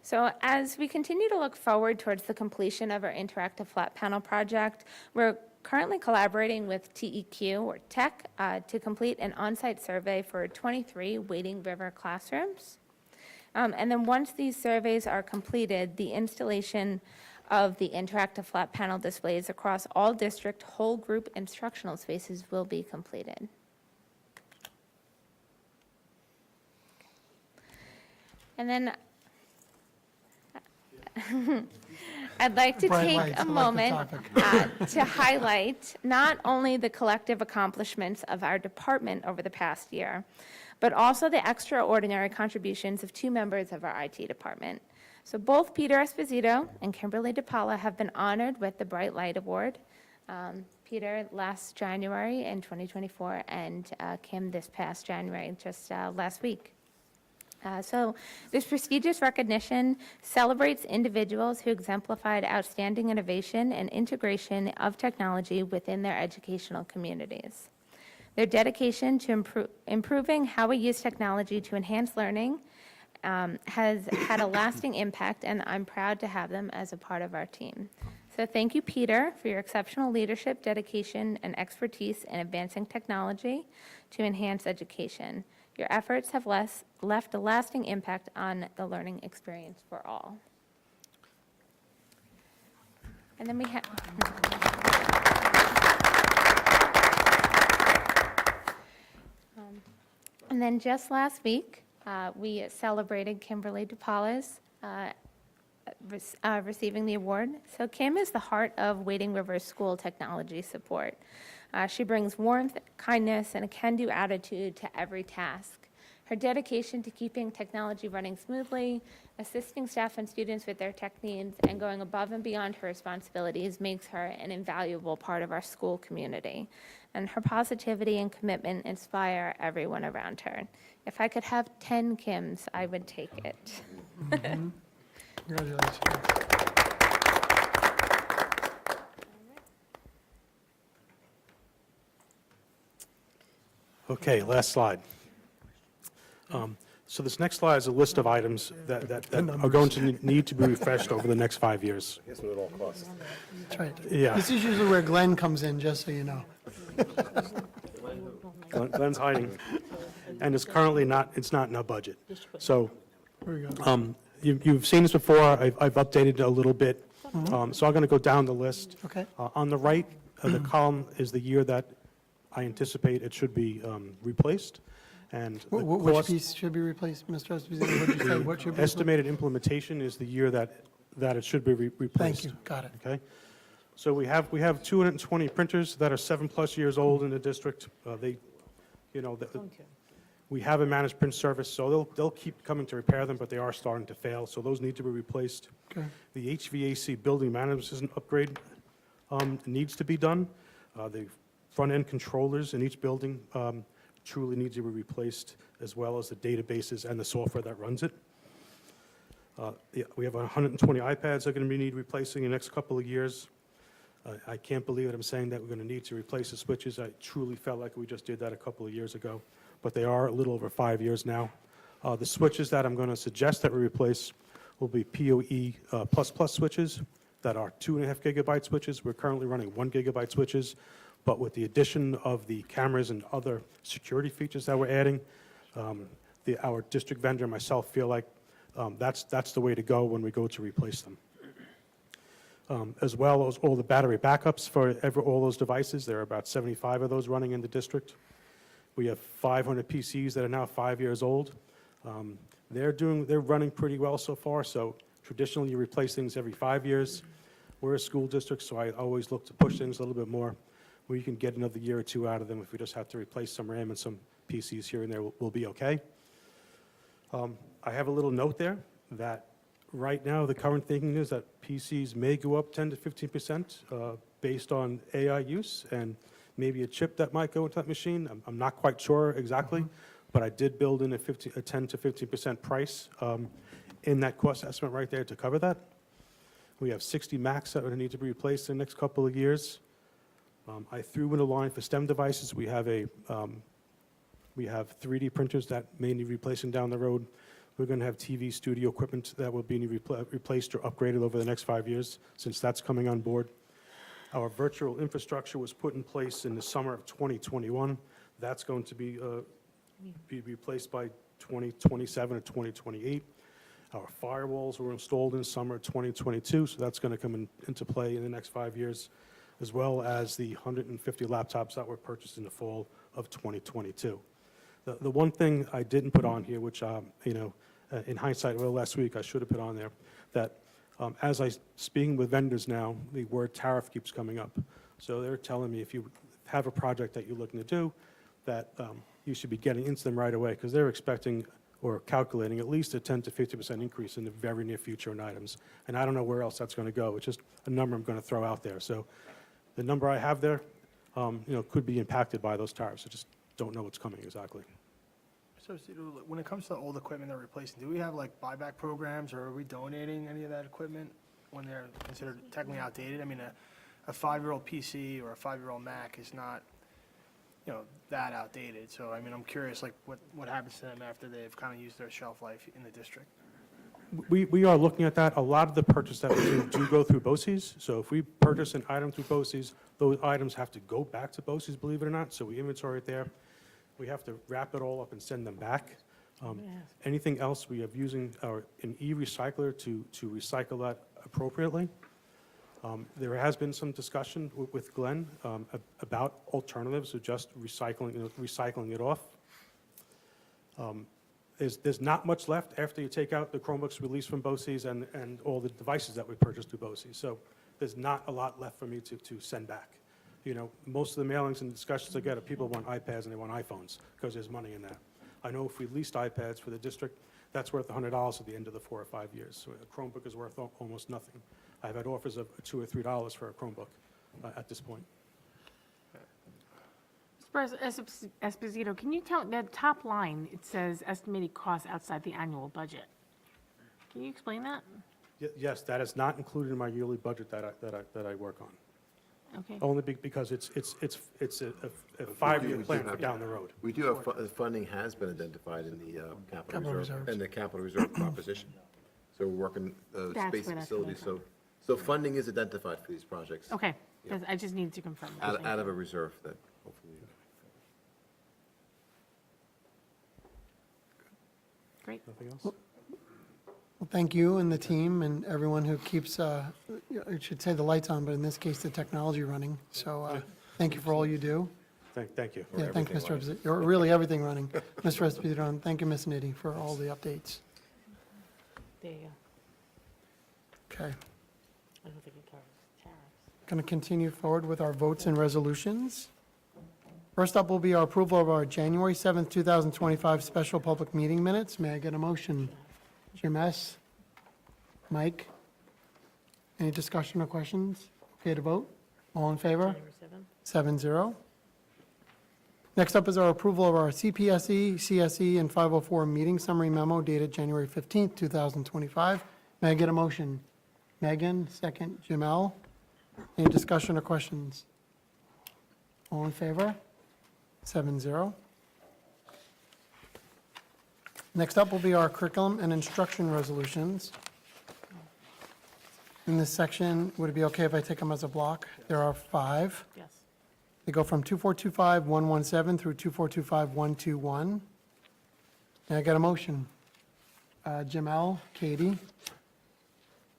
So as we continue to look forward towards the completion of our interactive flat panel project, we're currently collaborating with TEQ or Tech to complete an on-site survey for 23 Wading River classrooms. And then once these surveys are completed, the installation of the interactive flat panel displays across all district whole group instructional spaces will be completed. And then I'd like to Bright take lights, I a like the moment topic. to highlight not only the collective accomplishments of our department over the past year, but also the extraordinary contributions of two members of our IT department. So both Peter Esposito and Kimberly DePaula have been honored with the Bright Light Award. Peter last January in 2024, and Kim this past January, just last week. So this prestigious recognition celebrates individuals who exemplified outstanding innovation and integration of technology within their educational communities. Their dedication to improving how we use technology to enhance learning has had a lasting impact, and I'm proud to have them as a part of our team. So thank you, Peter, for your exceptional leadership, dedication, and expertise in advancing technology to enhance education. Your efforts have left a lasting impact on the learning experience for all. And then we have... And then just last week, we celebrated Kimberly DePaula's receiving the award. So Kim is the heart of Wading River School technology support. She brings warmth, kindness, and a can-do attitude to every task. Her dedication to keeping technology running smoothly, assisting staff and students with their tech needs, and going above and beyond her responsibilities makes her an invaluable part of our school community. And her positivity and commitment inspire everyone around her. If I could have 10 Kims, I would take it. Congratulations. Okay, last slide. So this next slide is a list of items that are going to need to be refreshed over the next 5 years. That's right. Yeah. This is usually where Glenn comes in, just so you know. Glenn's hiding. And it's currently not, it's not in our budget. So Here we go. you've seen this before. I've updated it a little bit. So I'm going to go down the list. Okay. On the right, the column is the year that I anticipate it should be replaced. And the Which cost- piece should be replaced, Mr. Esposito? What did you say? What should be replaced? Estimated implementation is the year that it should be replaced. Thank you. Got it. Okay? So we have 220 printers that are 7+ years old in the district. We have a managed print service, so they'll keep coming to repair them, but they are starting to fail, so those need to be replaced. Okay. The HVAC building management system upgrade needs to be done. The front-end controllers in each building truly needs to be replaced, as well as the databases and the software that runs it. We have 120 iPads that are going to need replacing in the next couple of years. I can't believe it, I'm saying that we're going to need to replace the switches. I truly felt like we just did that a couple of years ago, but they are a little over 5 years now. The switches that I'm going to suggest that we replace will be PoE ++ switches that are 2.5 gigabyte switches. We're currently running 1 gigabyte switches, but with the addition of the cameras and other security features that we're adding, our district vendor and myself feel like that's the way to go when we go to replace them. As well as all the battery backups for all those devices. There are about 75 of those running in the district. We have 500 PCs that are now 5 years old. They're running pretty well so far, so traditionally you replace things every 5 years. We're a school district, so I always look to push things a little bit more, where you can get another year or two out of them. If we just have to replace some RAM and some PCs here and there, we'll be okay. I have a little note there that right now the current thinking is that PCs may go up 10 to 15% based on AI use and maybe a chip that might go into that machine. I'm not quite sure exactly, but I did build in a 10 to 15% price in that cost estimate right there to cover that. We have 60 Macs that would need to be replaced in the next couple of years. I threw in a line for STEM devices. We have 3D printers that may need replacing down the road. We're going to have TV studio equipment that will be replaced or upgraded over the next 5 years, since that's coming on board. Our virtual infrastructure was put in place in the summer of 2021. That's going to be replaced by 2027 or 2028. Our firewalls were installed in summer of 2022, so that's going to come into play in the next 5 years, as well as the 150 laptops that were purchased in the fall of 2022. The one thing I didn't put on here, which, in hindsight, well, last week I should have put on there, that as I'm speaking with vendors now, the word tariff keeps coming up. So they're telling me if you have a project that you're looking to do, that you should be getting into them right away, because they're expecting or calculating at least a 10 to 50% increase in the very near future in items. And I don't know where else that's going to go. It's just a number I'm going to throw out there. So the number I have there, could be impacted by those tariffs. I just don't know what's coming exactly. So, when it comes to old equipment they're replacing, do we have like buyback programs, or are we donating any of that equipment when they're considered technically outdated? I mean, a 5-year-old PC or a 5-year-old Mac is not, that outdated. So, I mean, I'm curious, like, what happens to them after they've kind of used their shelf life in the district? We are looking at that. A lot of the purchases that we do go through BOCES. So if we purchase an item through BOCES, those items have to go back to BOCES, believe it or not. So we inventory it there. We have to wrap it all up and send them back. Anything else, we have using an e-recycler to recycle that appropriately. There has been some discussion with Glenn about alternatives of just recycling it off. There's not much left after you take out the Chromebooks released from BOCES and all the devices that we purchased through BOCES. So there's not a lot left for me to send back. You know, most of the mailings and discussions I get are people want iPads and they want iPhones because there's money in that. I know if we leased iPads for the district, that's worth $100 at the end of the 4 or 5 years. So a Chromebook is worth almost nothing. I've had offers of $2 or $3 for a Chromebook at this point. Mr. Esposito, can you tell, that top line, it says estimated costs outside the annual budget. Can you explain that? Yes, that is not included in my yearly budget that I work on. Okay. Only because it's a 5-year plan for down the road. We do have, funding has been identified in the capital reserve, in the capital reserve proposition. So we're working That's space where that's facilities, coming so funding is identified for these projects. Okay, I just needed to confirm that. Out of a reserve that hopefully. Great. Nothing else? Well, thank you and the team and everyone who keeps, I should say the lights on, but in this case, the technology running. So thank you for all you do. Thank you. Yeah, thank you, Mr. Esposito. Or really everything running. Mr. Esposito, and thank you, Ms. Nitti, for all the updates. There you go. Okay. I don't think it covers tariffs. Going to continue forward with our votes and resolutions. First up will be our approval of our January 7th, 2025 special public meeting minutes. May I get a motion? Jim S., Mike? Any discussion or questions? Okay to vote? All in favor? January 7th. 7-0. Next up is our approval of our CPSE, CSE, and 504 meeting summary memo dated January 15th, 2025. May I get a motion? Megan, second. Jim L. Any discussion or questions? All in favor? 7-0. Next up will be our curriculum and instruction resolutions. In this section, would it be okay if I take them as a block? There are 5. Yes. They go from 2425-117 through 2425-121. May I get a motion? Jim L., Katie?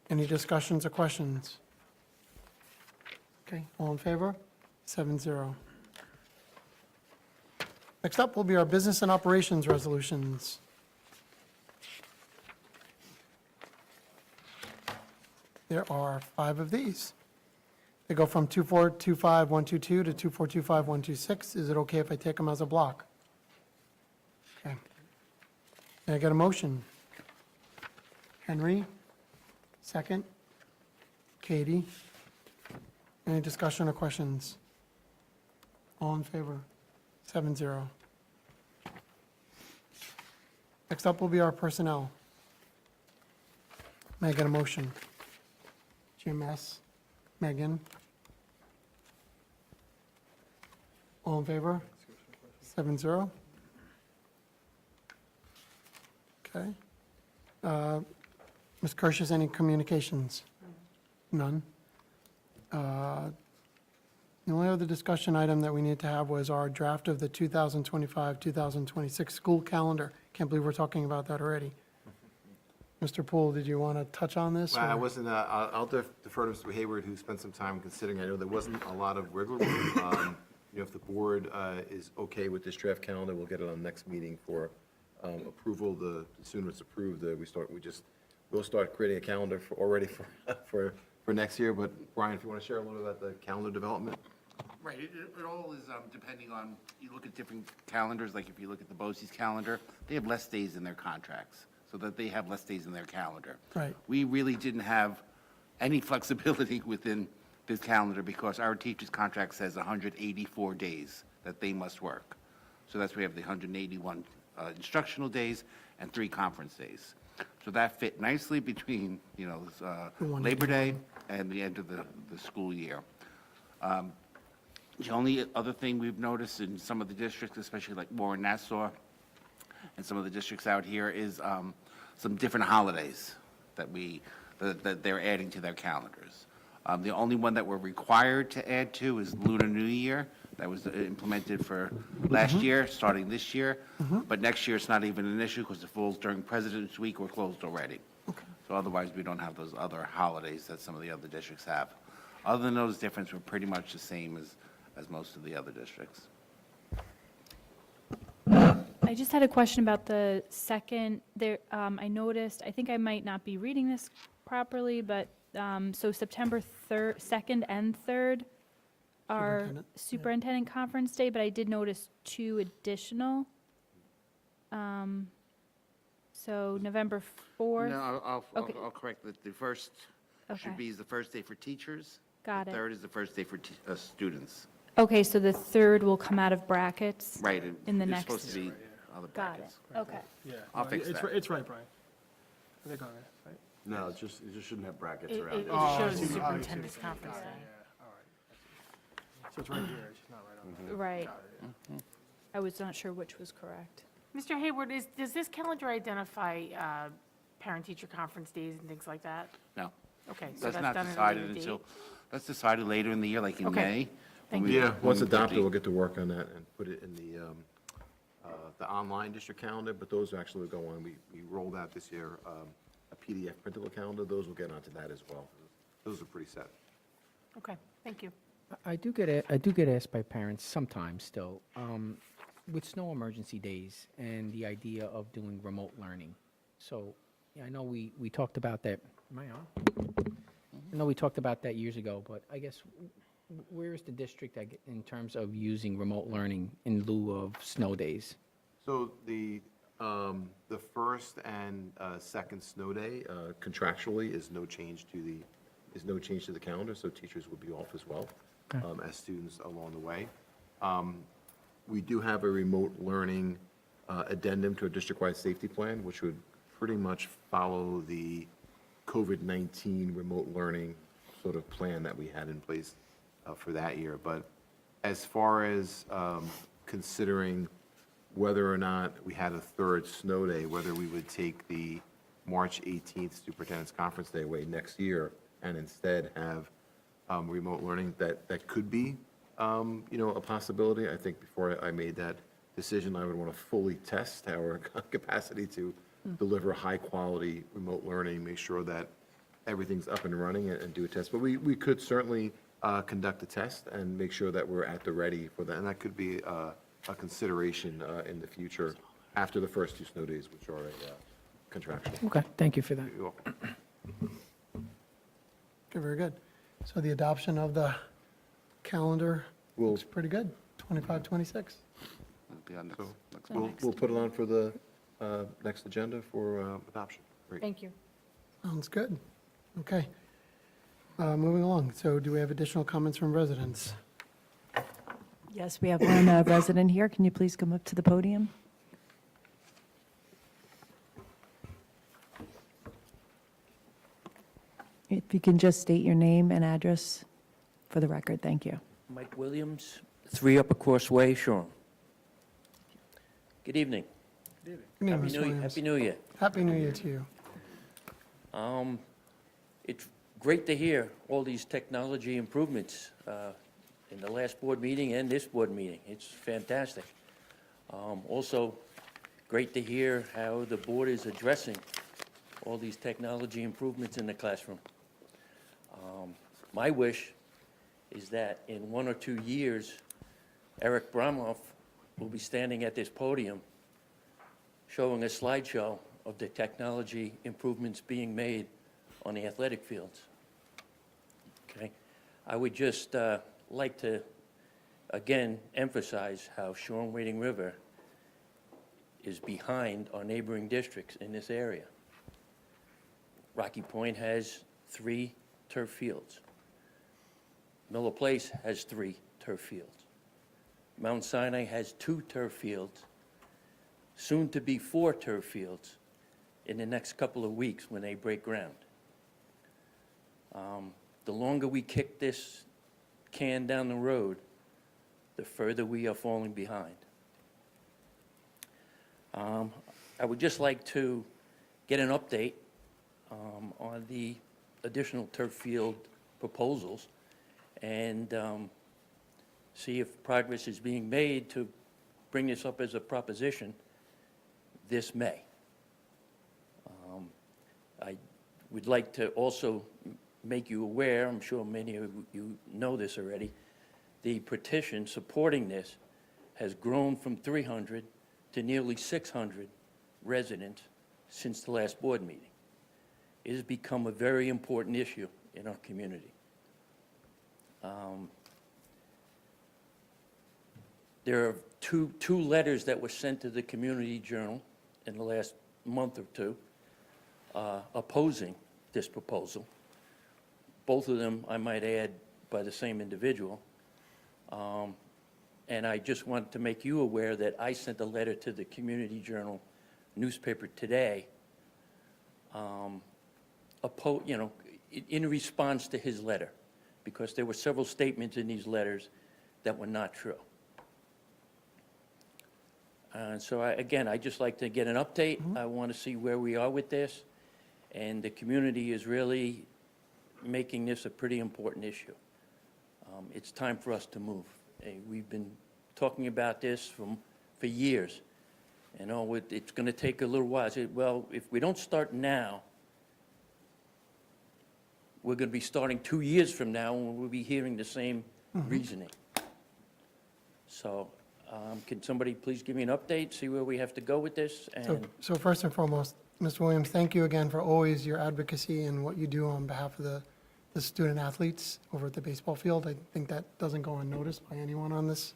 Any discussions or questions? Okay, all in favor? 7-0. Next up will be our business and operations resolutions. There are 5 of these. They go from 2425-122 to 2425-126. Is it okay if I take them as a block? Okay. May I get a motion? Henry, second. Katie. Any discussion or questions? All in favor? 7-0. Next up will be our personnel. May I get a motion? Jim S., Megan. All in favor? 7-0. Okay. Ms. Kirsch, any communications? None. The only other discussion item that we need to have was our draft of the 2025-2026 school calendar. Can't believe we're talking about that already. Mr. Poole, did you want to touch on this? Well, I or- wasn't, I'll defer to Mr. Hayward, who spent some time considering. I know there wasn't a lot of wiggle room. You know, if the board is okay with this draft calendar, we'll get it on the next meeting for approval. The sooner it's approved, we'll start creating a calendar for next year. But Brian, if you want to share a little about the calendar development? Right, it all is depending on, you look at different calendars, like if you look at the BOCES calendar, they have less days in their contracts, so that they have less days in their calendar. Right. We really didn't have any flexibility within this calendar because our teacher's contract says 184 days that they must work. So that's why we have the 181 instructional days and 3 conference days. So that fit nicely between, you know, Labor Day and the end of the school year. The only other thing we've noticed in some of the districts, especially like Warren, Nassau, and some of the districts out here, is some different holidays. that they're adding to their calendars. The only one that we're required to add to is Lunar New Year. That was implemented for last year, starting this year. But next year, it's not even an issue because it falls during President's Week. We're closed already. So otherwise, we don't have those other holidays that some of the other districts have. Other than those differences, we're pretty much the same as most of the other districts. I just had a question about the second, there, I noticed, I think I might not be reading this properly, but, so September 3rd, 2nd and 3rd are Superintendent, yeah. superintendent conference day, but I did notice 2 additional. So November 4th. No, Okay. I'll correct that. The first Okay. should be the first day for teachers. Got The it. third is the first day for students. Okay, so the 3rd will come out of brackets? Right. In the It's next- supposed to be other Got it, brackets. okay. Yeah. I'll no, fix it's that. It's right, Brian. I think on it, right? No, it just shouldn't have brackets It around it. Oh, I shows see. superintendent's conference day. Yeah, all right. So it's right here, it's just not right on. Right. Got it, I was not sure which was correct. Mr. Hayward, does this calendar identify parent-teacher conference days and things like that? No. Okay, so That's that's not done at a decided later until, date? that's decided later in the year, like in Okay. May. Thank when you. we- Yeah, when once we put adopted, the- we'll get to work on that and put it in the online district calendar, but those actually will go on. We rolled out this year a PDF printable calendar. Those will get onto that as well. Those are pretty set. Okay, thank you. I do get asked by parents sometimes still, with snow emergency days and the idea of doing remote learning. So, yeah, I know we talked about that, am I on? I know we talked about that years ago, but I guess, where is the district in terms of using remote learning in lieu of snow days? So the first and second snow day contractually is no change to the calendar, so teachers will be off as well, as students along the way. We do have a remote learning addendum to a district-wide safety plan, which would pretty much follow the COVID-19 remote learning sort of plan that we had in place for that year. But as far as considering whether or not we had a third snow day, whether we would take the March 18th Superintendent's Conference Day away next year and instead have remote learning, that could be, a possibility. I think before I made that decision, I would want to fully test our capacity to deliver high-quality remote learning, make sure that everything's up and running and do a test. But we could certainly conduct a test and make sure that we're at the ready for that. And that could be a consideration in the future after the first 2 snow days, which are contractual. Okay, thank you for that. You're welcome. Okay, very good. So the adoption of the calendar We'll- looks pretty good, 25, 26. It'll be on So next we'll put it on for the next agenda for adoption. Great. Thank you. Sounds good. Okay. Moving along. So do we have additional comments from residents? Yes, we have one resident here. Can you please come up to the podium? If you can just state your name and address for the record, thank you. Mike Williams, 3 Upper Course Way, Shoreham. Good evening. Good evening, Mr. Williams. Happy New Year. Happy New Year to you. It's great to hear all these technology improvements in the last board meeting and this board meeting. It's fantastic. Also, great to hear how the board is addressing all these technology improvements in the classroom. My wish is that in 1 or 2 years, Eric Bramhoff will be standing at this podium showing a slideshow of the technology improvements being made on the athletic fields. Okay? I would just like to, again, emphasize how Shoreham-Wading River is behind our neighboring districts in this area. Rocky Point has 3 turf fields. Miller Place has 3 turf fields. Mount Sinai has 2 turf fields, soon to be 4 turf fields in the next couple of weeks when they break ground. The longer we kick this can down the road, the further we are falling behind. I would just like to get an update on the additional turf field proposals and see if progress is being made to bring this up as a proposition this May. I would like to also make you aware, I'm sure many of you know this already, the petition supporting this has grown from 300 to nearly 600 residents since the last board meeting. It has become a very important issue in our community. There are two letters that were sent to the Community Journal in the last month or two opposing this proposal. Both of them, I might add, by the same individual. And I just want to make you aware that I sent a letter to the Community Journal newspaper today, in response to his letter, because there were several statements in these letters that were not true. So again, I'd just like to get an update. I want to see where we are with this. And the community is really making this a pretty important issue. It's time for us to move. We've been talking about this for years. You know, it's going to take a little while. I said, well, if we don't start now, we're going to be starting 2 years from now, and we'll be hearing the same reasoning. So can somebody please give me an update, see where we have to go with this? And So first and foremost, Mr. Williams, thank you again for always your advocacy and what you do on behalf of the student athletes over at the baseball field. I think that doesn't go unnoticed by anyone on this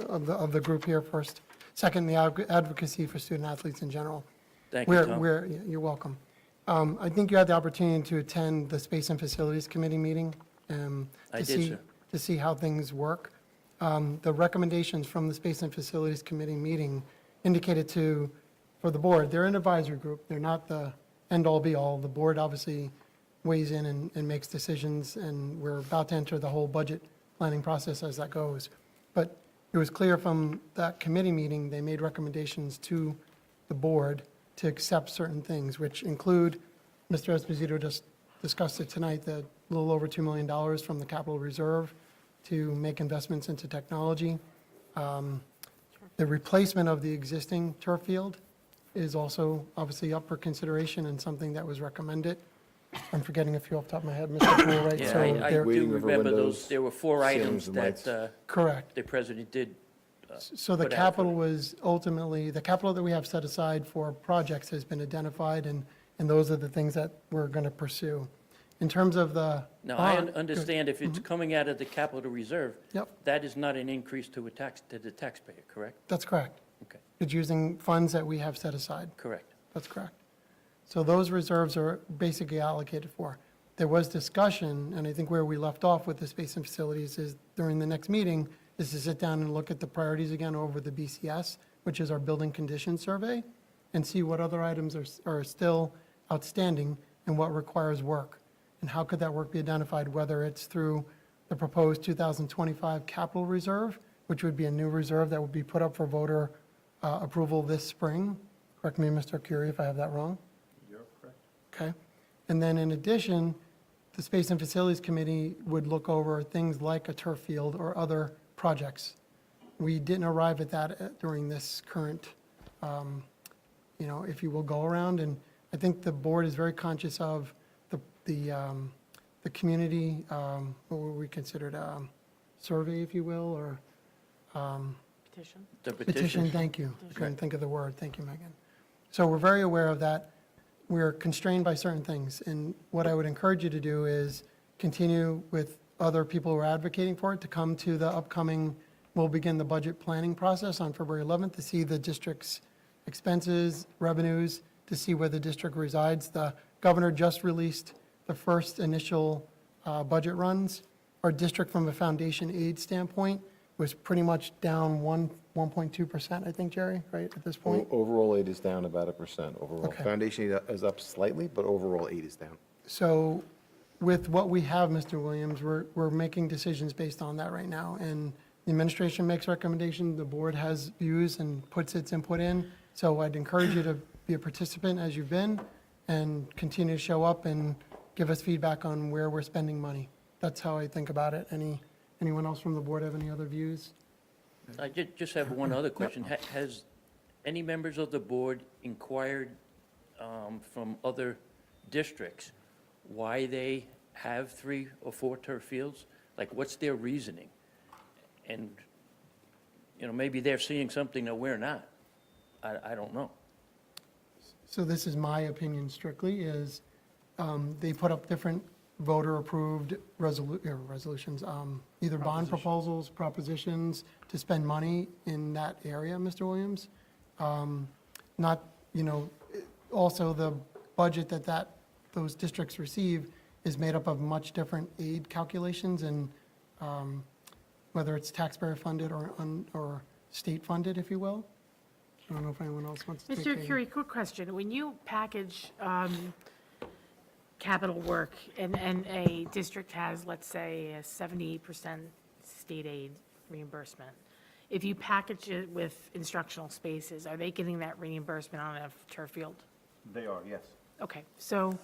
of the group here first. Second, the advocacy for student athletes in general. Thank you, Tom. You're welcome. I think you had the opportunity to attend the Space and Facilities Committee meeting. I did, sir. To see how things work. The recommendations from the Space and Facilities Committee meeting indicated for the board, they're an advisory group. They're not the end-all, be-all. The board obviously weighs in and makes decisions, and we're about to enter the whole budget planning process as that goes. But it was clear from that committee meeting, they made recommendations to the board to accept certain things, which include, Mr. Esposito just discussed it tonight, the little over $2 million from the capital reserve to make investments into technology. The replacement of the existing turf field is also obviously up for consideration and something that was recommended. I'm forgetting a few off the top of my head, Mr. Poole, right? Yeah, So I there- do Waiting over remember those, windows, there were 4 items ceilings and lights. that Correct. the president did. So the put out capital for- was ultimately, the capital that we have set aside for projects has been identified, and those are the things that we're going to pursue. In terms of the. Now, I bond- understand if it's coming out of the capital reserve, Yep, that is not an increase to the taxpayer, correct? that's correct. Okay, It's using funds that we have set aside. correct. That's correct. So those reserves are basically allocated for. There was discussion, and I think where we left off with the space and facilities is during the next meeting, is to sit down and look at the priorities again over the BCS, which is our building condition survey, and see what other items are still outstanding and what requires work. And how could that work be identified, whether it's through the proposed 2025 capital reserve, which would be a new reserve that would be put up for voter approval this spring. Correct me, Mr. Curie, if I have that wrong. You're correct. Okay. And then in addition, the Space and Facilities Committee would look over things like a turf field or other projects. We didn't arrive at that during this current, if you will, go around. And I think the board is very conscious of the community, what would we consider survey, if you will, or Petition? The petition, thank you. I couldn't think of the word. Thank you, Megan. So we're very aware of that. We're constrained by certain things. And what I would encourage you to do is continue with other people who are advocating for it to come to the upcoming, we'll begin the budget planning process on February 11th to see the district's expenses, revenues, to see where the district resides. The governor just released the first initial budget runs. Our district, from a foundation aid standpoint, was pretty much down 1.2%, I think, Jerry, right, at this point? Overall aid is down about 1% overall. Okay. Foundation aid is up slightly, but overall aid is down. So with what we have, Mr. Williams, we're making decisions based on that right now. And the administration makes recommendations, the board has views and puts its input in. So I'd encourage you to be a participant as you've been and continue to show up and give us feedback on where we're spending money. That's how I think about it. Anyone else from the board have any other views? I just have one other question. Has any members of the board inquired from other districts why they have 3 or 4 turf fields? Like, what's their reasoning? And, maybe they're seeing something that we're not. I don't know. So this is my opinion strictly, is they put up different voter-approved resolutions, either bond proposals, propositions to spend money in that area, Mr. Williams. Not, also the budget that those districts receive is made up of much different aid calculations, and whether it's taxpayer-funded or state-funded, if you will. I don't know if anyone else wants to take Mr. Curie, quick question. When you package capital work and a district has, let's say, a 78% state aid reimbursement, if you package it with instructional spaces, are they getting that reimbursement on a turf field? They are, yes. Okay, so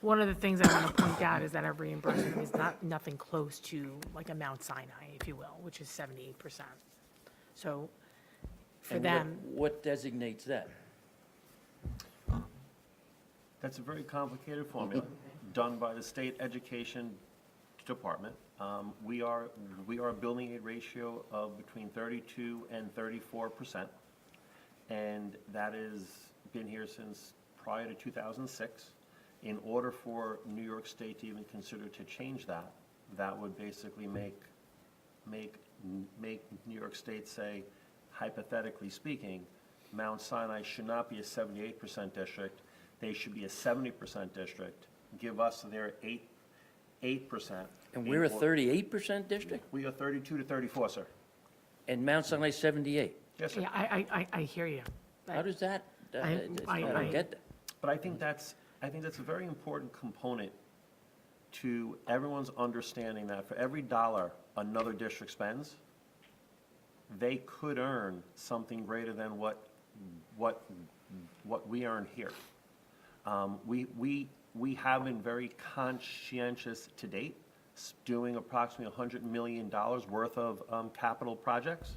one of the things I want to point out is that our reimbursement is nothing close to like a Mount Sinai, if you will, which is 78%. So for And them, what designates that? That's a very complicated formula done by the State Education Department. We are building a ratio of between 32 and 34%, and that has been here since prior to 2006. In order for New York State to even consider to change that, that would basically make New York State say, hypothetically speaking, Mount Sinai should not be a 78% district. They should be a 70% district. Give us their 8%. And we're a 38% district? We are 32 to 34, sir. And Mount Sinai 78? Yes, sir. yeah, I hear you. How does that, I- I don't get that. But I think that's a very important component to everyone's understanding that for every dollar another district spends, they could earn something greater than what we earn here. We have been very conscientious to date, doing approximately $100 million worth of capital projects.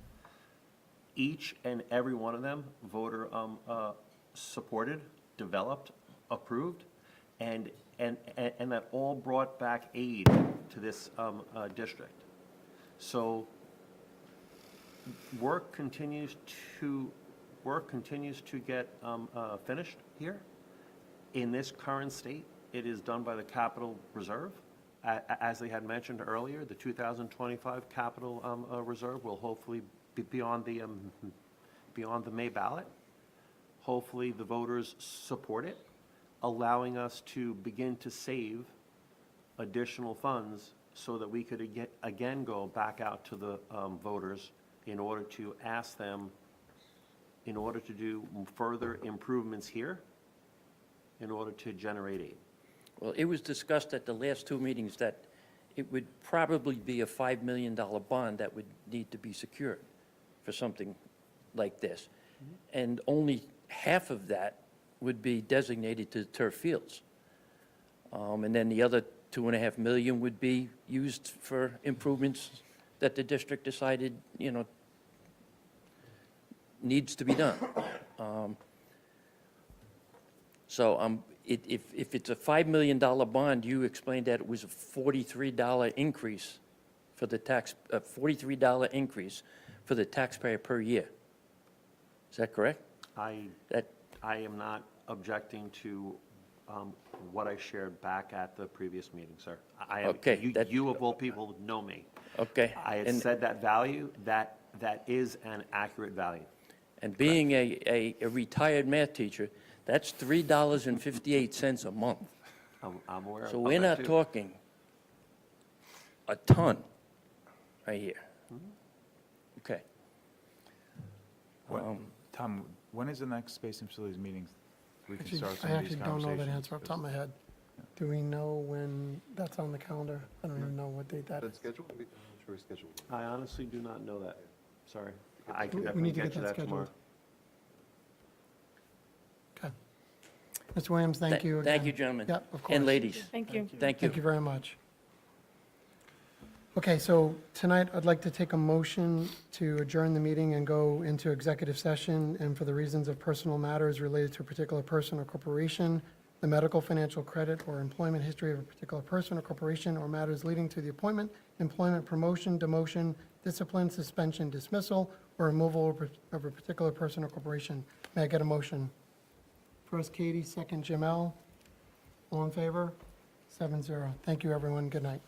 Each and every one of them voter supported, developed, approved, and that all brought back aid to this district. So work continues to get finished here. In this current state, it is done by the Capital Reserve. As they had mentioned earlier, the 2025 Capital Reserve will hopefully be on the May ballot. Hopefully, the voters support it, allowing us to begin to save additional funds so that we could again go back out to the voters in order to ask them, in order to do further improvements here, in order to generate aid. Well, it was discussed at the last 2 meetings that it would probably be a $5 million bond that would need to be secured for something like this. And only half of that would be designated to turf fields. And then the other $2.5 million would be used for improvements that the district decided, needs to be done. So if it's a $5 million bond, you explained that it was a $43 increase for the $43 increase for the taxpayer per year. Is that correct? I am not objecting to what I shared back at the previous meeting, sir. Okay, You of all people know me. Okay. I had And- said that value, that is an accurate value. And being a retired math teacher, that's $3.58 a month. I'm aware of that. So we're not talking a ton right here. Okay. Tom, when is the next Space and Facilities meeting? We can Actually, start I some of these actually don't know that conversations, answer off the top of my head. Do we know when that's on the calendar? I don't even know what date that That's is. scheduled? I'm sure we scheduled. I honestly do not know that. Sorry. I We can definitely need to get you get that that tomorrow. scheduled. Okay. Mr. Williams, thank you again. Thank you, gentlemen. Yep, of course. And ladies. Thank you. Thank you. Thank you very much. Okay, so tonight I'd like to take a motion to adjourn the meeting and go into executive session, and for the reasons of personal matters related to a particular person or corporation, the medical, financial credit, or employment history of a particular person or corporation, or matters leading to the appointment, employment, promotion, demotion, discipline, suspension, dismissal, or removal of a particular person or corporation. May I get a motion? First Katie, second Jamel. All in favor? 7-0. Thank you, everyone. Good night.